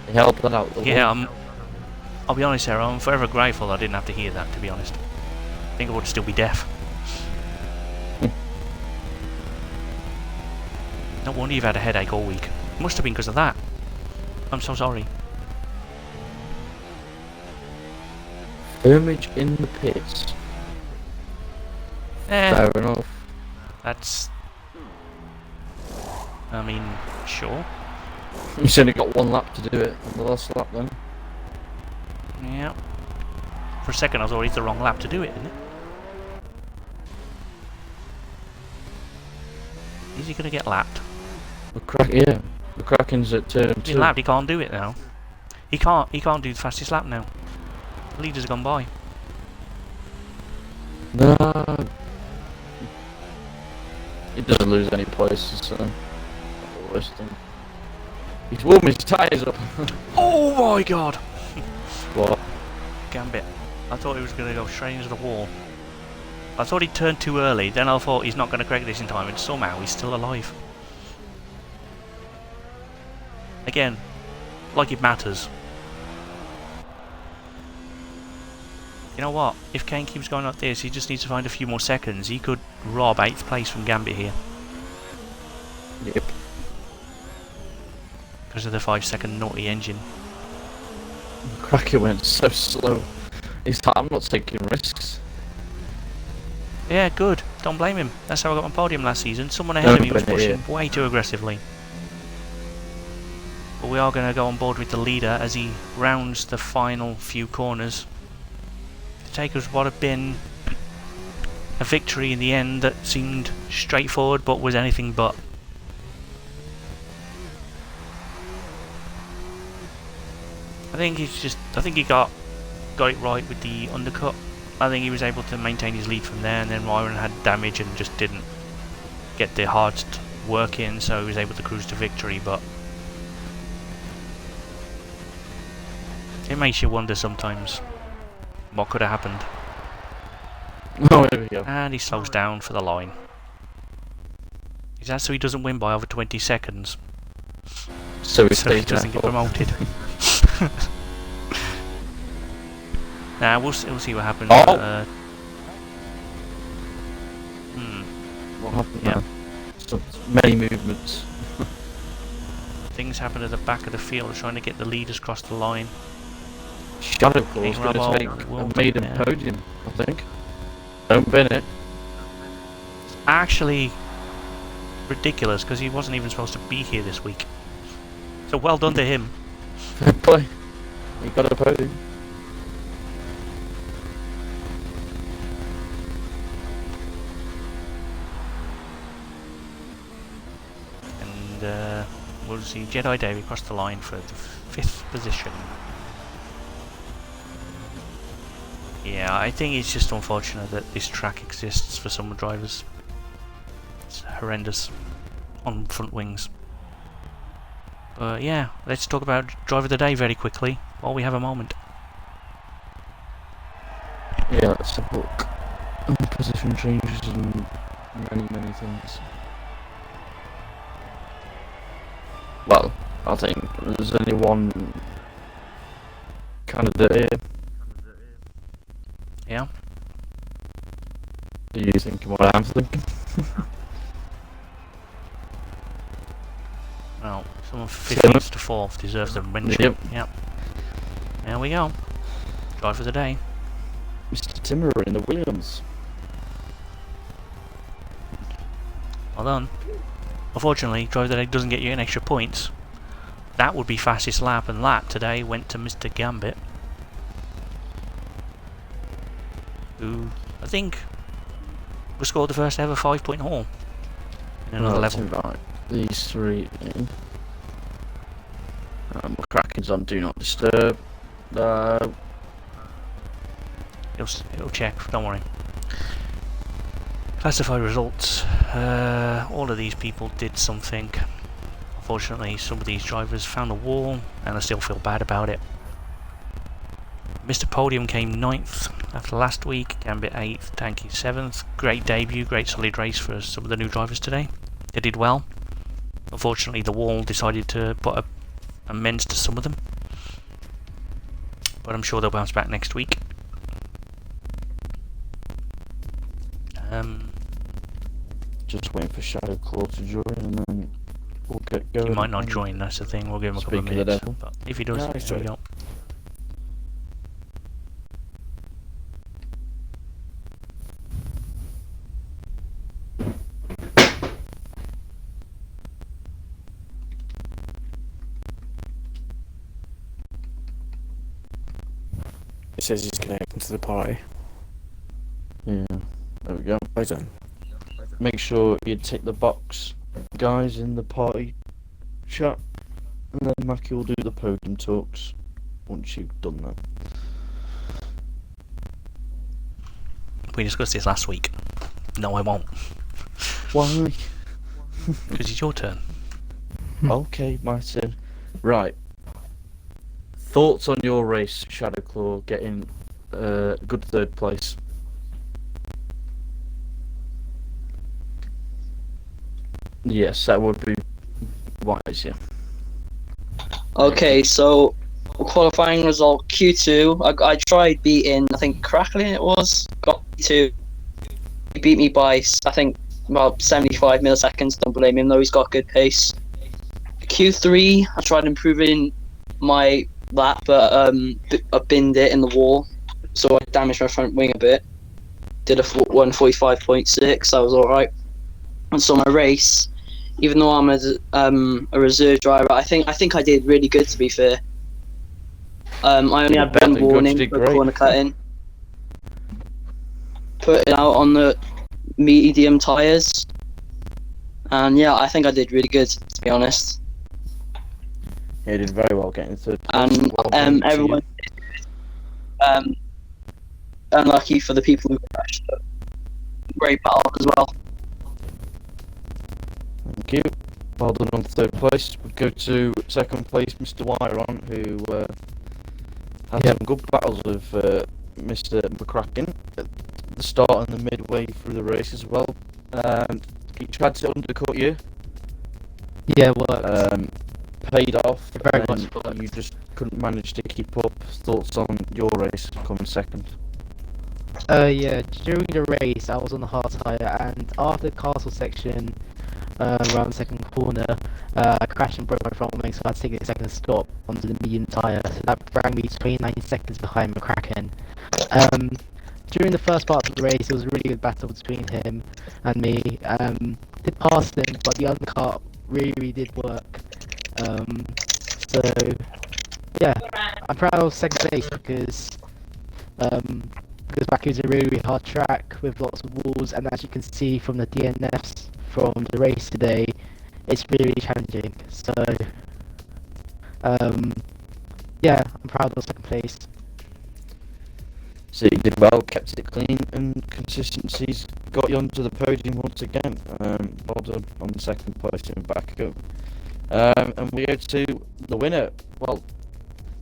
He held that out. Yeah, I'll be honest here, I'm forever grateful I didn't have to hear that, to be honest. I think I would still be deaf. No wonder you've had a headache all week. It must have been because of that. I'm so sorry. Firmage in the pits. Fair enough. That's... I mean, sure. He's only got one lap to do it, the last lap then. Yeah. For a second I thought it's the wrong lap to do it, isn't it? Is he going to get lapped? Yeah. The Kraken's at turn 2. He's lapped, he can't do it now. He can't do the fastest lap now. The leaders have gone by. No. He doesn't lose any places, so... Not the worst thing. He's warming his tyres up. Oh my god! What? Gambit. I thought he was going to go straight into the wall. I thought he turned too early, then I thought he's not going to correct this in time, and somehow he's still alive. Again, like it matters. You know what? If Kane keeps going like this, he just needs to find a few more seconds. He could rob 8th place from Gambit here. Yep. Because of the 5-second naughty engine. Kraken went so slow. He's like, I'm not taking risks. Yeah, good. Don't blame him. That's how I got my podium last season. Someone ahead of me was pushing way too aggressively. But we are going to go on board with the leader as he rounds the final few corners. To take us what had been a victory in the end that seemed straightforward but was anything but. I think he got it right with the undercut. I think he was able to maintain his lead from there, and then Myron had damage and just didn't get the hard work in, so he was able to cruise to victory, but it makes you wonder sometimes what could have happened. Oh, there we go. And he slows down for the line. Is that so he doesn't win by over 20 seconds? So he doesn't get promoted. Nah, we'll see what happens. Oh. What happened there? So many movements. Things happen at the back of the field, trying to get the leaders across the line. Shadow Claw's going to take a maiden podium, I think. Don't bin it. It's actually ridiculous because he wasn't even supposed to be here this week. So well done to him. Fair play. He got a podium. And we'll see Jedi Davey across the line for the 5th position. Yeah, I think it's just unfortunate that this track exists for some drivers. It's horrendous on front wings. But yeah, let's talk about driver of the day very quickly while we have a moment. Yeah, let's have a look. Position changes and many things. Well, I think there's only one candidate here. Yeah? Do you think what I'm thinking? Well, someone from 15th to 4th deserves a mention. Yep. There we go. Driver of the day. Mr. Timmer in the Williams. Well done. Unfortunately, driver of the day doesn't get you an extra points. That would be fastest lap, and that today went to Mr. Gambit, who I think was scored the first ever 5-point haul in another level. Right. These three in. Kraken's on Do Not Disturb. It'll check, don't worry. Classified results. All of these people did something. Unfortunately, some of these drivers found a wall, and I still feel bad about it. Mr. Podium came 9th after last week, Gambit 8th, Tanky 7th. Great debut, great solid race for some of the new drivers today. They did well. Unfortunately, the wall decided to put amends to some of them. But I'm sure they'll bounce back next week. Just waiting for Shadow Claw to join and then we'll get going. He might not join, that's the thing. We'll give him a couple of minutes. But if he does, there we go. It says he's connecting to the party. Yeah, there we go. Well done. Make sure you tick the box, guys, in the party chat, and then Mackie will do the podium talks once you've done that. We discussed this last week. No, I won't. Why? Because it's your turn. Okay, my turn. Right. Thoughts on your race, Shadowclaw, getting good 3rd place? Yes, that would be wise, yeah. Okay, so qualifying result Q2. I tried beating, I think Crackling it was, got to. He beat me by, I think, about 75 milliseconds. Don't blame him though, he's got good pace. Q3, I tried improving my lap, but I binned it in the wall, so I damaged my front wing a bit. Did a 145.6, that was alright. And so my race, even though I'm a reserve driver, I think I did really good, to be fair. I only had one warning for corner cutting. Put it out on the medium tyres, and yeah, I think I did really good, to be honest. Yeah, you did very well getting 3rd place. And everyone, unlucky for the people who crashed. Great battle as well. Thank you. Well done on 3rd place. We go to 2nd place, Mr. Wyron, who had some good battles with Mr. McCracken at the start and the midway through the race as well. He tried to undercut you. Yeah, it worked. Paid off. Very and much worked. you just couldn't manage to keep up. Thoughts on your race coming 2nd? Yeah, during the race I was on the hard tyre, and after the castle section, around the 2nd corner, I crashed and broke my front wing, so I had to take a 2nd stop onto the medium tyre, so that brought me 29 seconds behind McCracken. During the first part of the race, it was a really good battle between him and me. Did pass him, but the undercut really did work. So yeah, I'm proud of 2nd place because Baku is a really hard track with lots of walls, and as you can see from the DNFs from the race today, it's really challenging. So yeah, I'm proud of 2nd place. So you did well, kept it clean, and consistency's got you onto the podium once again. Well done on the second place in Baku. And we go to the winner. Well,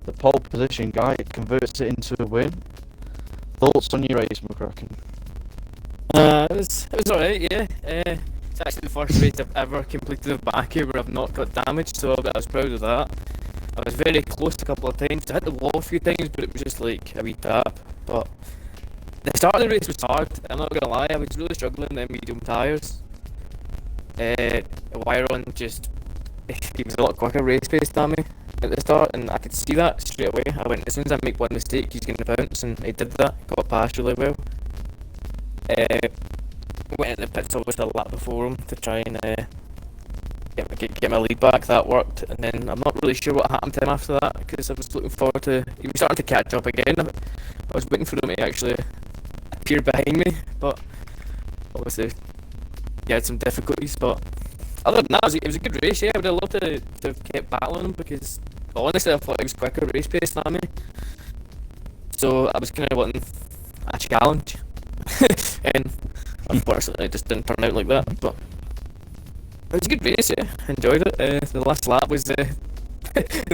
the pole position guy converts it into a win. Thoughts on your race, McCracken? It was alright, yeah. It's actually the first race I've ever completed of Baku where I've not got damaged, so I was proud of that. I was very close a couple of times. I hit the wall a few times, but it was just like a wee tap. But the start of the race was hard. I'm not gonna lie, I was really struggling in them medium tyres. Wyron just he was a lot quicker race pace than me at the start, and I could see that straight away. I went, as soon as I make one mistake, he's gonna bounce, and he did that. Got past really well. Went in the pits obviously a lap before him to try and get my lead back. That worked, and then I'm not really sure what happened to him after that, because I was looking forward to. He was starting to catch up again. I was waiting for him to actually appear behind me, but obviously he had some difficulties. But other than that, it was a good race. Yeah, I would have loved to have kept battling him, because honestly I thought he was quicker race pace than me. So I was kind of wanting a challenge, and unfortunately it just didn't turn out like that. But it was a good race, yeah. Enjoyed it. The last lap was the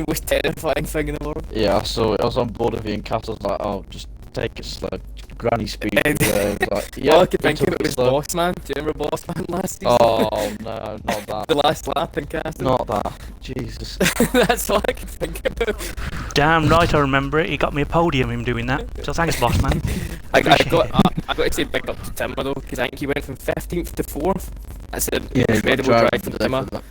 most terrifying thing in the world. Yeah, I saw it. I was on board with you in Castles, like, oh, just take it slow. Granny speed. Like, yeah, all I could think of took it was slow. Boss Man. Do you remember Boss Man last season? Oh, no, not that. The last lap in Castle. Not that. Jesus. That's all I could think about. Damn right, I remember it. He got me a podium, him doing that. So thanks, boss man. I got to say big up to Tim though, because I think he went from 15th to 4th. That's an incredible drive from Tim.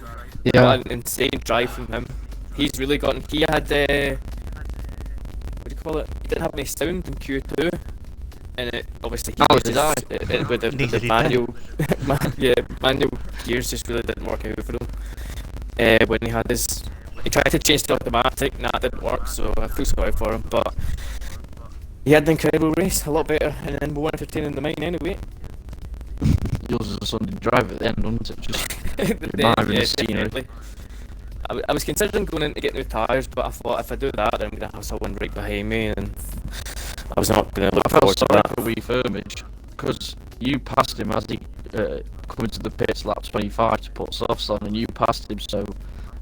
Yeah. An insane drive from him. He's really gotten. He had what do you call it? He didn't have any sound in Q2, and it obviously he Oh, just, did I? with the Neither did manual, manual gears just really didn't work out for him. When he had his, he tried to change to automatic, and that didn't work. So I feel sorry for him, but he had an incredible race, a lot better, and then more entertaining than mine anyway. Yours is a Sunday drive at the end, wasn't it? Just Yeah, admiring the scenery. definitely. I was considering going in to get new tyres, but I thought if I do that, then I'm going to have someone right behind me, and I was not going to look I felt forward to sorry that. for wee Firmage, because you passed him as he coming to the pits lap 25 to put softs on, and you passed him, so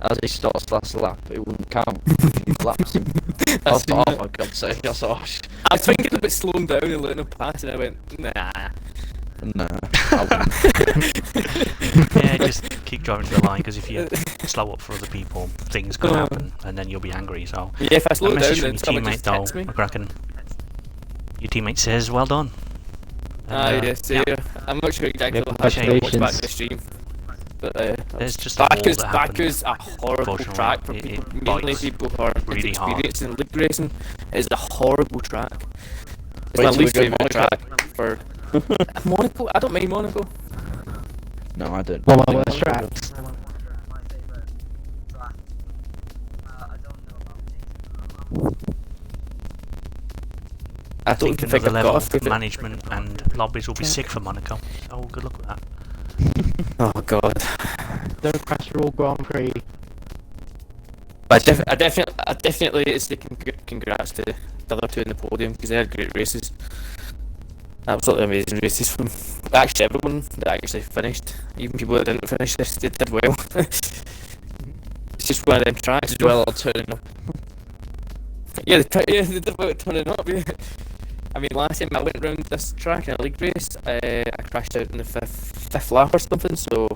as he starts last lap, it wouldn't count. You lapped him. I was like, oh my god's sake, I was like, oh, I was thinking about slowing down and letting him pass, and I went, nah. nah, I wouldn't. Yeah, just keep driving to the line, because if you slow up for other people, things could happen, and then you'll be angry. So, Yeah, if I a slow down, message from then your someone teammate, just though, hits me. McCracken. Your teammate says, "Well done." And, Yes, yeah, yeah. I'm not sure exactly Yeah, what happened. I watched back congratulations. the stream. But There's just a wall that happened. Baku's a horrible Unfortunately, track for it people, mainly bites people who are really hard. experienced in league racing. It's a horrible track. It's Wait my till we least go to favourite Monaco. track for Monaco. I don't mind Monaco. No, I didn't. One of my worst tracks. I I don't think even think another I've got a level favourite. management and lobbies will be sick for Monaco. Oh, good luck with that. Oh god. Don't crash your all Grand Prix. But I definitely it's the congrats to the other two in the podium, because they had great races. Absolutely amazing races from actually everyone that actually finished. Even people that didn't finish this, they did well. It's just one of them tracks. Did well turning up. Yeah, they did well turning up. Yeah. I mean, last time I went round this track in a league race, I crashed out in the fifth lap or something. So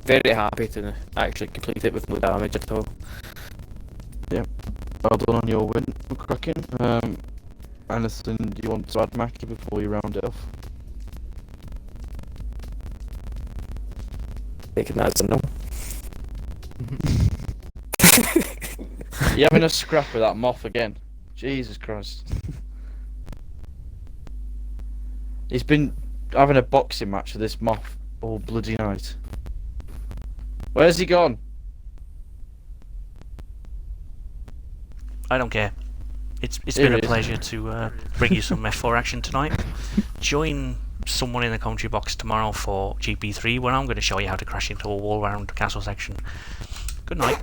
very happy to actually complete it with no damage at all. Well done on your win, McCracken. Anything you want to add, Mackie, before you round it off? Taking that as a no. You having a scrap with that moth again? Jesus Christ. He's been having a boxing match with this moth all bloody night. Where's he gone? I don't care. It's Here been a it is. pleasure to bring you some F4 action tonight. Join someone in the commentary box tomorrow for GP3, where I'm going to show you how to crash into a wall around the castle section. Good night.